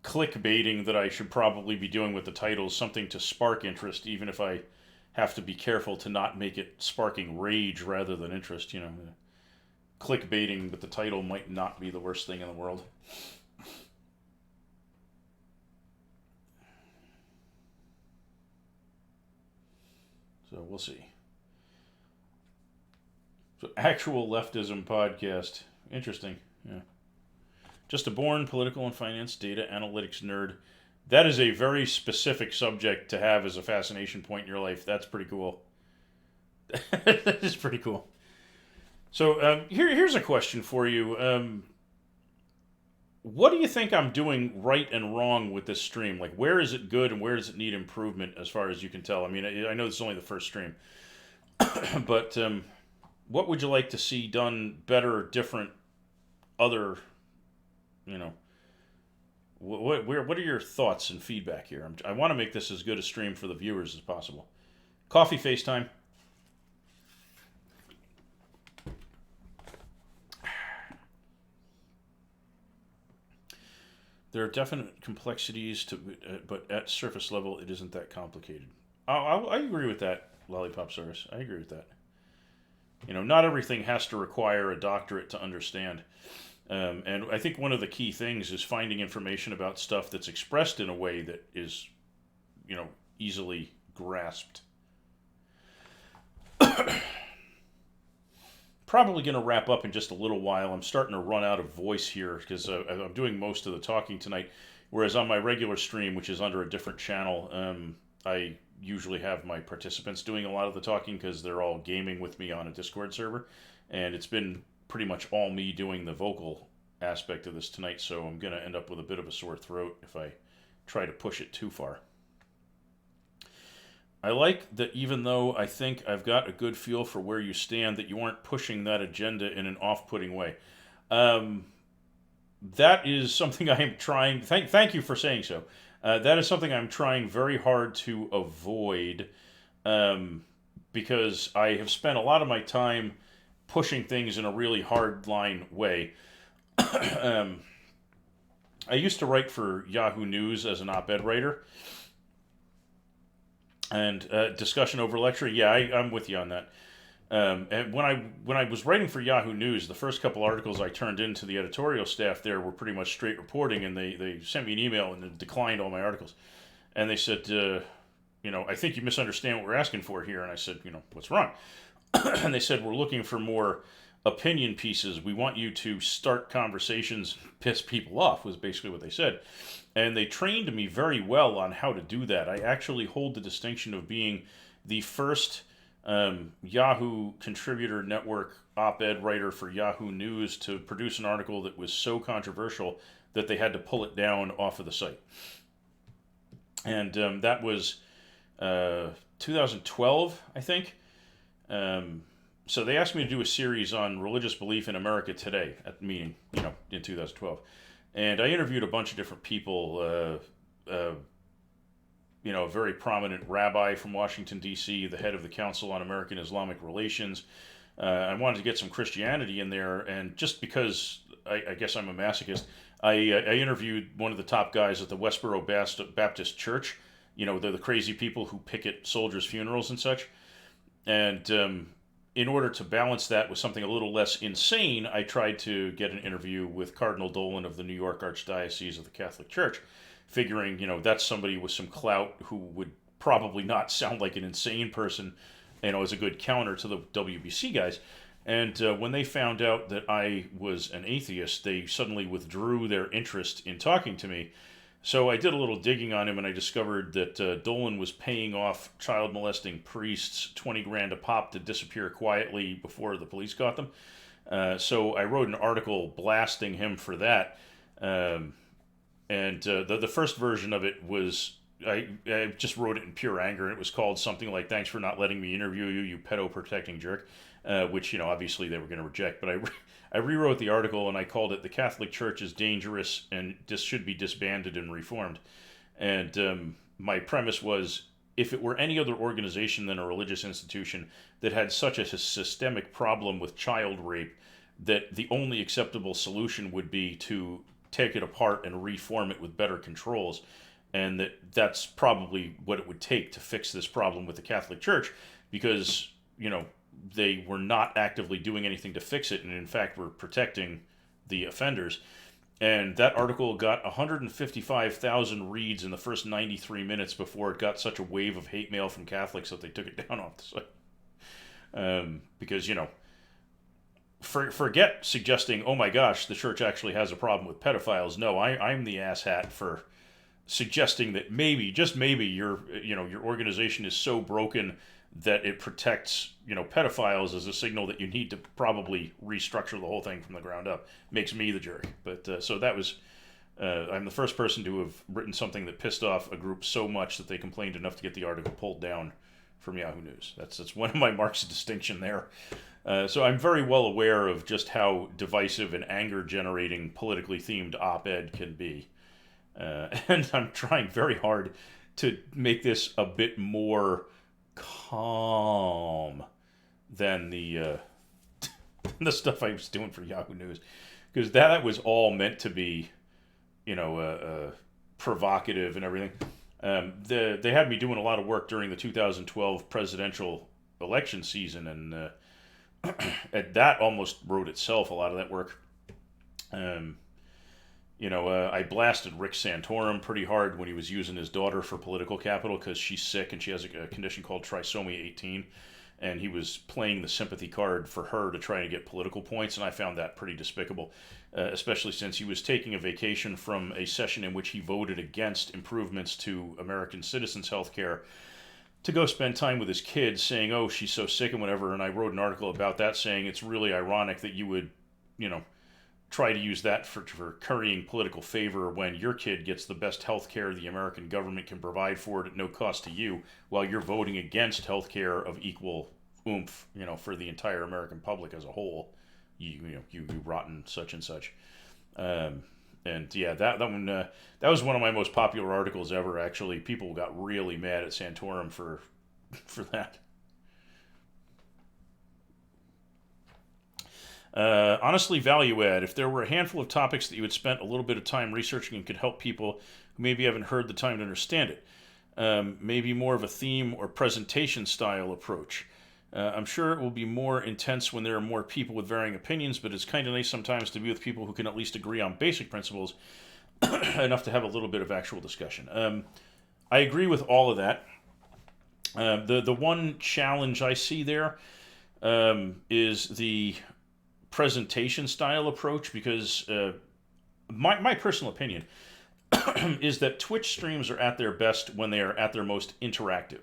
clickbaiting that I should probably be doing with the titles, something to spark interest, even if I have to be careful to not make it sparking rage rather than interest. Clickbaiting with the title might not be the worst thing in the world. So we'll see. So actual leftism podcast. Interesting. Yeah. Just a born political and finance data analytics nerd. That is a very specific subject to have as a fascination point in your life. That's pretty cool. That is pretty cool. So here's a question for you. What do you think I'm doing right and wrong with this stream? Like, where is it good and where does it need improvement as far as you can tell? I mean, I know this is only the first stream, but what would you like to see done better, different, other, you know, what are your thoughts and feedback here? I want to make this as good a stream for the viewers as possible. Coffee FaceTime. There are definite complexities to, but at surface level, it isn't that complicated. I agree with that, Lollipop Service. I agree with that. Not everything has to require a doctorate to understand. And I think one of the key things is finding information about stuff that's expressed in a way that is, easily grasped. Probably going to wrap up in just a little while. I'm starting to run out of voice here because I'm doing most of the talking tonight. Whereas on my regular stream, which is under a different channel, I usually have my participants doing a lot of the talking because they're all gaming with me on a Discord server. And it's been pretty much all me doing the vocal aspect of this tonight, so I'm going to end up with a bit of a sore throat if I try to push it too far. I like that even though I think I've got a good feel for where you stand, that you aren't pushing that agenda in an off-putting way. That is something I am trying... Thank you for saying so. That is something I'm trying very hard to avoid because I have spent a lot of my time pushing things in a really hard-line way. I used to write for Yahoo News as an op-ed writer. And discussion over lecture, yeah, I'm with you on that. And when I was writing for Yahoo News, the first couple articles I turned into the editorial staff there were pretty much straight reporting, and they sent me an email and declined all my articles. And they said, I think you misunderstand what we're asking for here. And I said, what's wrong? And they said, we're looking for more opinion pieces. We want you to start conversations, piss people off, was basically what they said. And they trained me very well on how to do that. I actually hold the distinction of being the first Yahoo Contributor Network op-ed writer for Yahoo News to produce an article that was so controversial that they had to pull it down off of the site. And that was 2012, I think. So they asked me to do a series on religious belief in America today at the meeting, in 2012. And I interviewed a bunch of different people, a very prominent rabbi from Washington, D.C., the head of the Council on American Islamic Relations. I wanted to get some Christianity in there, and just because I guess I'm a masochist, I interviewed one of the top guys at the Westboro Baptist Church. They're the crazy people who picket soldiers' funerals and such. And in order to balance that with something a little less insane, I tried to get an interview with Cardinal Dolan of the New York Archdiocese of the Catholic Church, figuring, that's somebody with some clout who would probably not sound like an insane person, as a good counter to the WBC guys. And when they found out that I was an atheist, they suddenly withdrew their interest in talking to me. So I did a little digging on him, and I discovered that Dolan was paying off child molesting priests $20,000 a pop to disappear quietly before the police caught them. So I wrote an article blasting him for that. And the first version of it was, I just wrote it in pure anger, and it was called something like, "Thanks for not letting me interview you, you pedo-protecting jerk," which, obviously they were going to reject. But I rewrote the article, and I called it "The Catholic Church is Dangerous and should be disbanded and reformed." And my premise was, if it were any other organization than a religious institution that had such a systemic problem with child rape, that the only acceptable solution would be to take it apart and reform it with better controls. And that's probably what it would take to fix this problem with the Catholic Church, because, they were not actively doing anything to fix it, and in fact were protecting the offenders. And that article got 155,000 reads in the first 93 minutes before it got such a wave of hate mail from Catholics that they took it down off the site. Because, forget suggesting, oh my gosh, the church actually has a problem with pedophiles. No, I'm the asshat for suggesting that maybe, just maybe, your organization is so broken that it protects pedophiles as a signal that you need to probably restructure the whole thing from the ground up. Makes me the jerk. But so that was. I'm the first person to have written something that pissed off a group so much that they complained enough to get the article pulled down from Yahoo News. That's one of my marks of distinction there. So I'm very well aware of just how divisive and anger-generating, politically themed op-ed can be. And I'm trying very hard to make this a bit more calm than the the stuff I was doing for Yahoo News. Because that was all meant to be, provocative and everything. They had me doing a lot of work during the 2012 presidential election season, and that almost wrote itself, a lot of that work. I blasted Rick Santorum pretty hard when he was using his daughter for political capital because she's sick and she has a condition called trisomy 18. And he was playing the sympathy card for her to try and get political points, and I found that pretty despicable, especially since he was taking a vacation from a session in which he voted against improvements to American citizens' health care to go spend time with his kids, saying, oh, she's so sick and whatever. And I wrote an article about that, saying it's really ironic that you would, try to use that for currying political favor when your kid gets the best health care the American government can provide for it at no cost to you, while you're voting against health care of equal oomph, for the entire American public as a whole. You rotten such and such. And yeah, that one that was one of my most popular articles ever. Actually, people got really mad at Santorum for that. Honestly, value add. If there were a handful of topics that you had spent a little bit of time researching and could help people who maybe haven't heard the time to understand it, maybe more of a theme or presentation style approach. I'm sure it will be more intense when there are more people with varying opinions, but it's kind of nice sometimes to be with people who can at least agree on basic principles enough to have a little bit of actual discussion. I agree with all of that. The one challenge I see there is the presentation style approach, because my personal opinion is that Twitch streams are at their best when they are at their most interactive.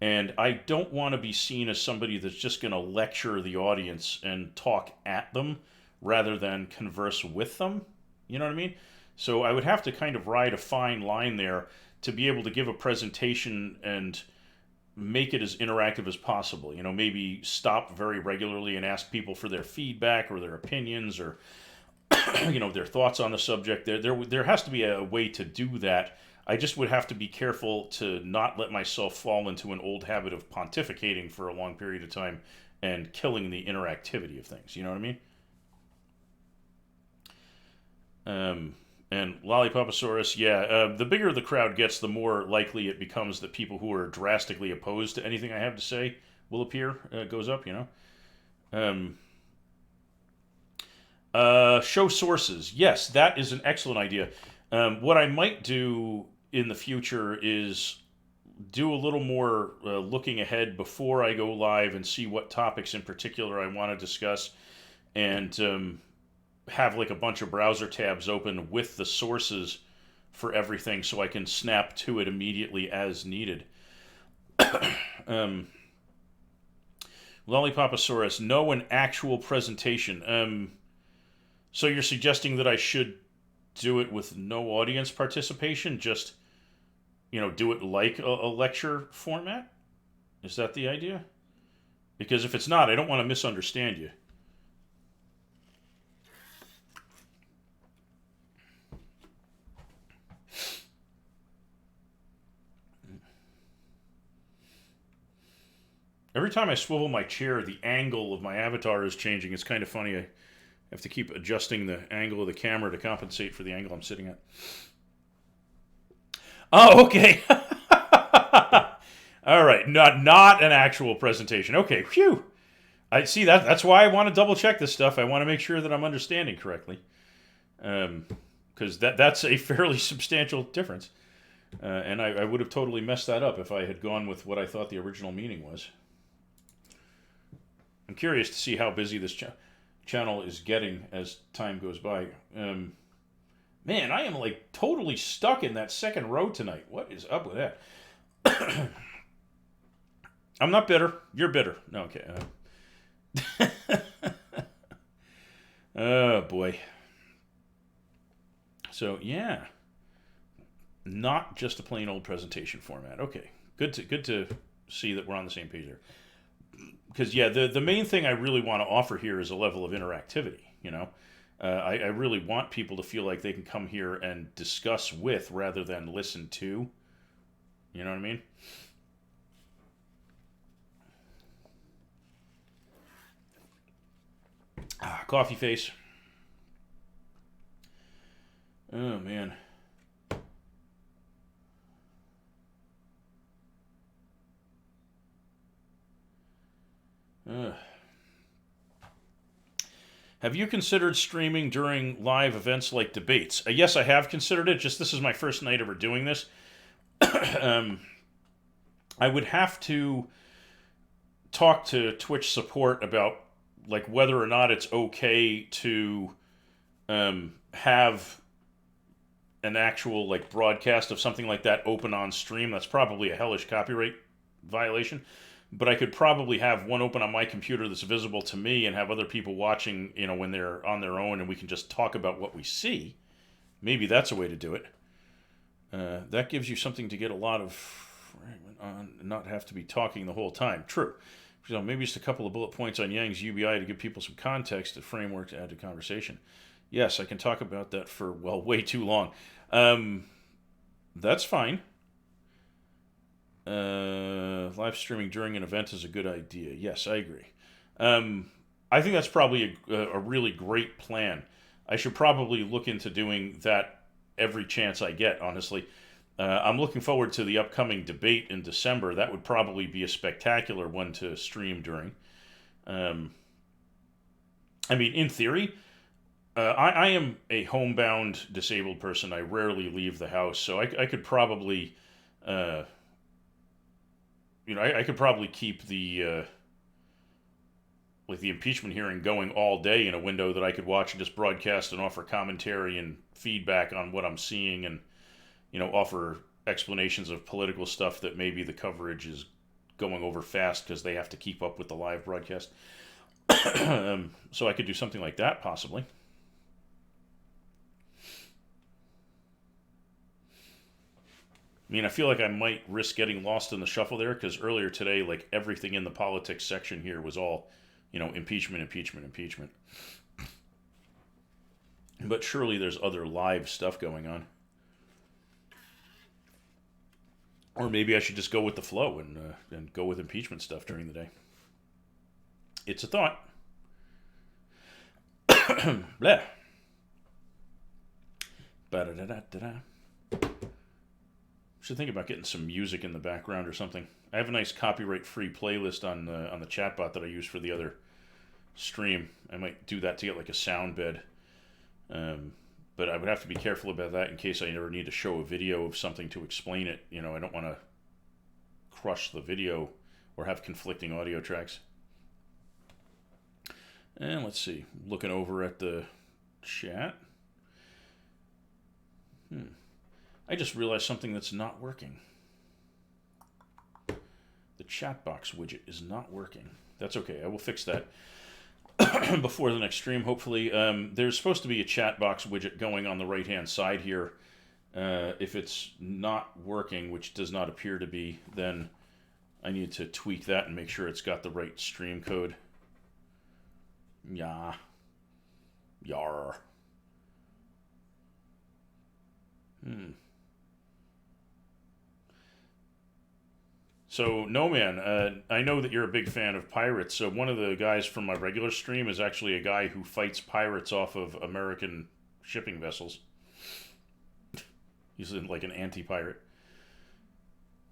And I don't want to be seen as somebody that's just going to lecture the audience and talk at them rather than converse with them. You know what I mean? So I would have to kind of ride a fine line there to be able to give a presentation and make it as interactive as possible. Maybe stop very regularly and ask people for their feedback or their opinions or their thoughts on the subject. There has to be a way to do that. I just would have to be careful to not let myself fall into an old habit of pontificating for a long period of time and killing the interactivity of things. You know what I mean? And Lollipoposaurus, yeah, the bigger the crowd gets, the more likely it becomes that people who are drastically opposed to anything I have to say will appear. Goes up, Show sources. Yes, that is an excellent idea. What I might do in the future is do a little more looking ahead before I go live and see what topics in particular I want to discuss, and have like a bunch of browser tabs open with the sources for everything so I can snap to it immediately as needed. Lollipoposaurus, no, an actual presentation. So you're suggesting that I should do it with no audience participation? Just, do it like a lecture format? Is that the idea? Because if it's not, I don't want to misunderstand you. Every time I swivel my chair, the angle of my avatar is changing. It's kind of funny. I have to keep adjusting the angle of the camera to compensate for the angle I'm sitting at. Oh, okay. All right. Not an actual presentation. Okay, phew. I see that. That's why I want to double check this stuff. I want to make sure that I'm understanding correctly. Because that's a fairly substantial difference. And I would have totally messed that up if I had gone with what I thought the original meaning was. I'm curious to see how busy this channel is getting as time goes by. Man, I am like totally stuck in that second row tonight. What is up with that? I'm not bitter. You're bitter. No, okay. Oh boy. So yeah, not just a plain old presentation format. Okay, good to see that we're on the same page there. Because yeah, the main thing I really want to offer here is a level of interactivity. I really want people to feel like they can come here and discuss with rather than listen to. You know what I mean? Coffee face. Oh man. Have you considered streaming during live events like debates? Yes, I have considered it. Just this is my first night ever doing this. I would have to talk to Twitch support about like whether or not it's okay to have an actual like broadcast of something like that open on stream. That's probably a hellish copyright violation. But I could probably have one open on my computer that's visible to me and have other people watching, when they're on their own and we can just talk about what we see. Maybe that's a way to do it. That gives you something to get a lot of fragment on and not have to be talking the whole time. True. So maybe just a couple of bullet points on Yang's UBI to give people some context, a framework to add to conversation. Yes, I can talk about that for, way too long. That's fine. Live streaming during an event is a good idea. Yes, I agree. I think that's probably a really great plan. I should probably look into doing that every chance I get, honestly. I'm looking forward to the upcoming debate in December. That would probably be a spectacular one to stream during. In theory, I am a homebound disabled person. I rarely leave the house, so I could probably... I could probably keep the the impeachment hearing going all day in a window that I could watch and just broadcast and offer commentary and feedback on what I'm seeing and, offer explanations of political stuff that maybe the coverage is going over fast because they have to keep up with the live broadcast. So I could do something like that possibly. I feel like I might risk getting lost in the shuffle there because earlier today, like everything in the politics section here was all, impeachment. But surely there's other live stuff going on. Or maybe I should just go with the flow and go with impeachment stuff during the day. It's a thought. Blah. Ba-da-da-da-da-da. Should think about getting some music in the background or something. I have a nice copyright-free playlist on the chatbot that I use for the other stream. I might do that to get like a sound bed. But I would have to be careful about that in case I ever need to show a video of something to explain it. I don't want to crush the video or have conflicting audio tracks. And let's see. Looking over at the chat. I just realized something that's not working. The chat box widget is not working. That's okay. I will fix that before the next stream, hopefully. There's supposed to be a chat box widget going on the right-hand side here. If it's not working, which does not appear to be, then I need to tweak that and make sure it's got the right stream code. Yeah. Yar. So, no man, I know that you're a big fan of pirates, so one of the guys from my regular stream is actually a guy who fights pirates off of American shipping vessels. He's like an anti-pirate.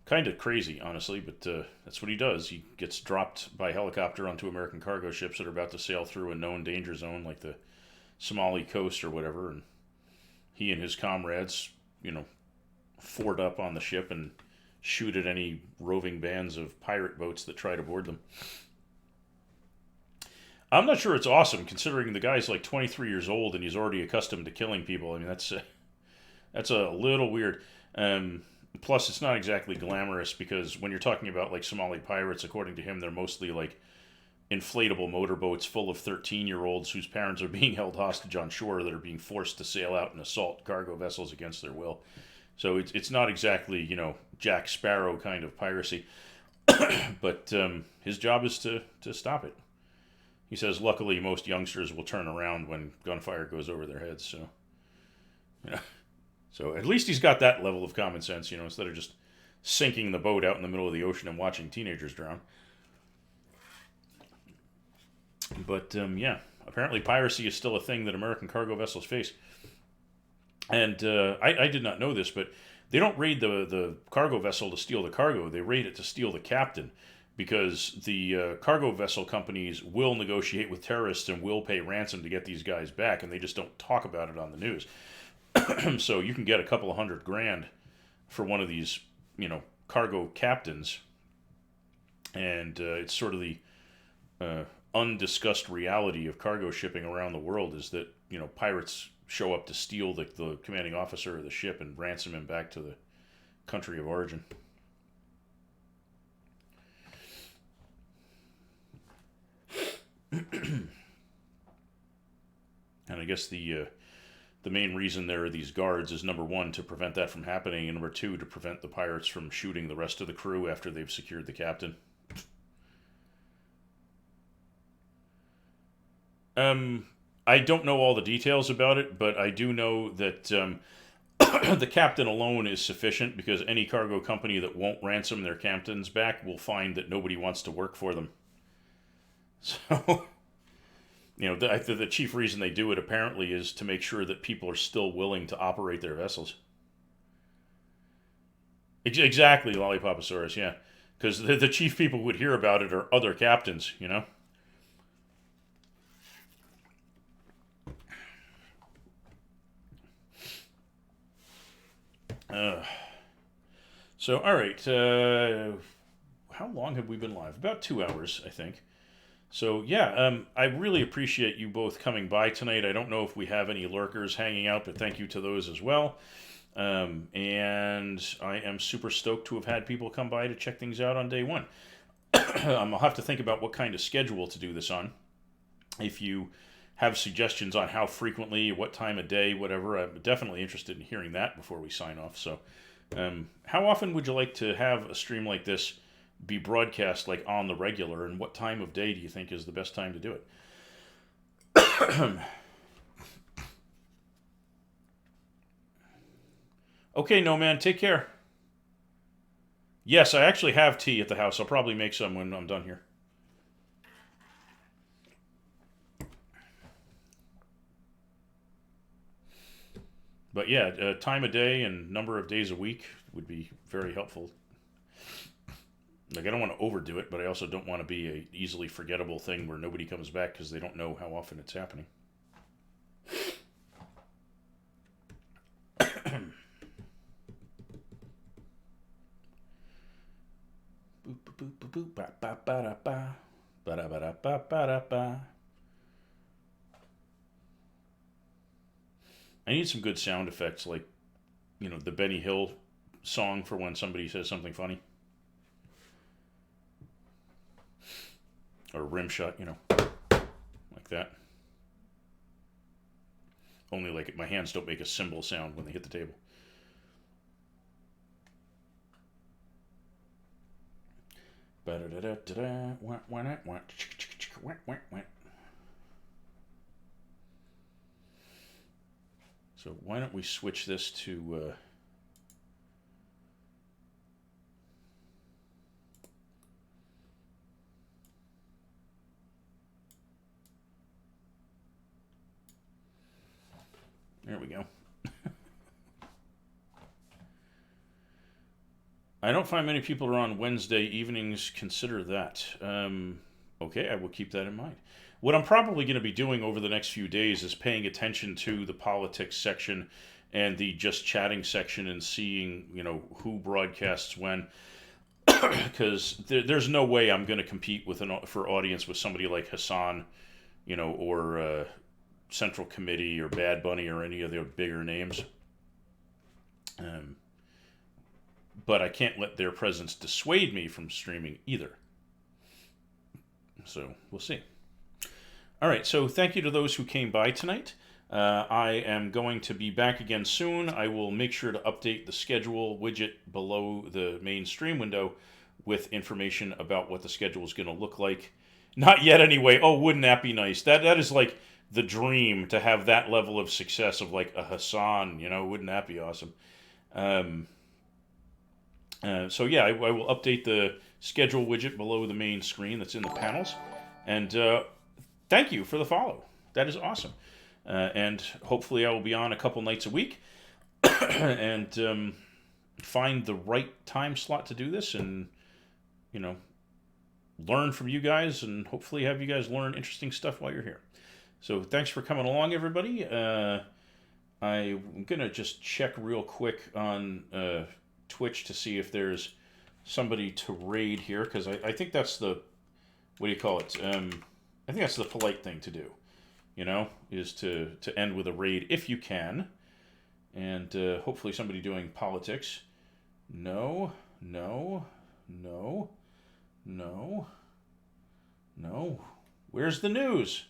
Kind of crazy, honestly, but that's what he does. He gets dropped by helicopter onto American cargo ships that are about to sail through a known danger zone, like the Somali coast or whatever, and he and his comrades, ford up on the ship and shoot at any roving bands of pirate boats that try to board them. I'm not sure it's awesome considering the guy's like 23 years old and he's already accustomed to killing people. I mean, that's a little weird. Plus, it's not exactly glamorous because when you're talking about like Somali pirates, according to him, they're mostly like inflatable motorboats full of 13-year-olds whose parents are being held hostage on shore that are being forced to sail out and assault cargo vessels against their will. So it's not exactly, Jack Sparrow kind of piracy, but his job is to stop it. He says, luckily, most youngsters will turn around when gunfire goes over their heads. So, you know, so at least he's got that level of common sense, instead of just sinking the boat out in the middle of the ocean and watching teenagers drown. But yeah, apparently piracy is still a thing that American cargo vessels face. And I did not know this, but they don't raid the cargo vessel to steal the cargo. They raid it to steal the captain because the cargo vessel companies will negotiate with terrorists and will pay ransom to get these guys back, and they just don't talk about it on the news. So you can get a couple of $100,000 for one of these, cargo captains, and it's sort of the undiscussed reality of cargo shipping around the world is that, pirates show up to steal the commanding officer of the ship and ransom him back to the country of origin. And I guess the main reason there are these guards is, number one, to prevent that from happening, and number two, to prevent the pirates from shooting the rest of the crew after they've secured the captain. I don't know all the details about it, but I do know that the captain alone is sufficient because any cargo company that won't ransom their captains back will find that nobody wants to work for them. So, the chief reason they do it apparently is to make sure that people are still willing to operate their vessels. Exactly, Lollipoposaurus, yeah. Because the chief people who would hear about it are other captains, So, all right. How long have we been live? About 2 hours, I think. So, yeah, I really appreciate you both coming by tonight. I don't know if we have any lurkers hanging out, but thank you to those as well. And I am super stoked to have had people come by to check things out on day one. I'll have to think about what kind of schedule to do this on. If you have suggestions on how frequently, what time of day, whatever, I'm definitely interested in hearing that before we sign off. So, how often would you like to have a stream like this be broadcast like on the regular, and what time of day do you think is the best time to do it? Okay, no man, take care. Yes, I actually have tea at the house. I'll probably make some when I'm done here. But yeah, time of day and number of days a week would be very helpful. Like, I don't want to overdo it, but I also don't want to be a easily forgettable thing where nobody comes back because they don't know how often it's happening. I need some good sound effects, like, the Benny Hill song for when somebody says something funny. Or rim shot, like that. Only like my hands don't make a cymbal sound when they hit the table. So why don't we switch this to... There we go. I don't find many people are on Wednesday evenings. Consider that. Okay, I will keep that in mind. What I'm probably going to be doing over the next few days is paying attention to the politics section and the just chatting section and seeing, who broadcasts when. Because there's no way I'm going to compete for audience with somebody like Hassan or Central Committee or Bad Bunny or any of the bigger names. But I can't let their presence dissuade me from streaming either. So we'll see. All right, so thank you to those who came by tonight. I am going to be back again soon. I will make sure to update the schedule widget below the main stream window with information about what the schedule is going to look like. Not yet anyway. Oh, wouldn't that be nice? That is like the dream, to have that level of success of like a Hassan, wouldn't that be awesome? So yeah, I will update the schedule widget below the main screen that's in the panels. And thank you for the follow. That is awesome. And hopefully I will be on a couple nights a week and find the right time slot to do this and, learn from you guys and hopefully have you guys learn interesting stuff while you're here. So thanks for coming along, everybody. I'm going to just check real quick on Twitch to see if there's somebody to raid here, because I think that's the, what do you call it? I think that's the polite thing to do, is to end with a raid if you can. And hopefully somebody doing politics. No. Where's the news?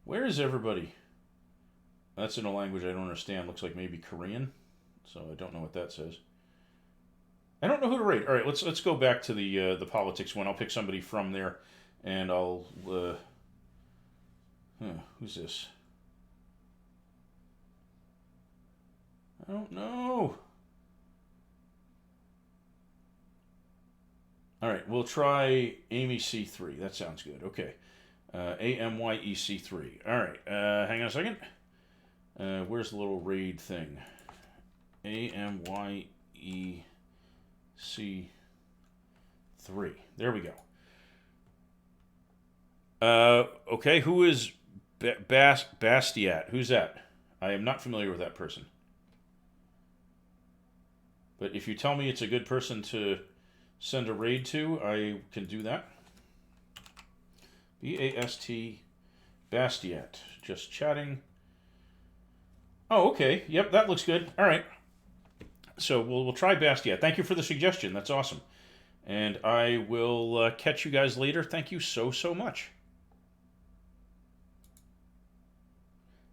Where is everybody? That's in a language I don't understand. Looks like maybe Korean. So I don't know what that says. I don't know who to rate. All right, let's go back to the politics one. I'll pick somebody from there, and I'll. Who's this? I don't know. All right, we'll try Amy C3. That sounds good. Okay, AMYEC3. All right, hang on a second. Where's the little raid thing? AMYEC3. There we go. Okay, who is Bastiat? Who's that? I am not familiar with that person. But if you tell me it's a good person to send a raid to, I can do that. B-A-S-T Bastiat. Just chatting. Oh, okay. Yep, that looks good. All right. So we'll try Bastiat. Thank you for the suggestion. That's awesome. And I will catch you guys later. Thank you so much.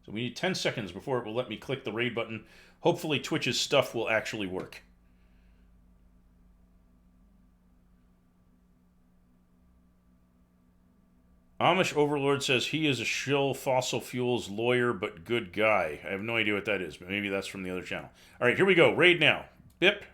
So we need 10 seconds before it will let me click the raid button. Hopefully Twitch's stuff will actually work. Amish Overlord says he is a shill fossil fuels lawyer, but good guy. I have no idea what that is, but maybe that's from the other channel. All right, here we go. Raid now. Bip.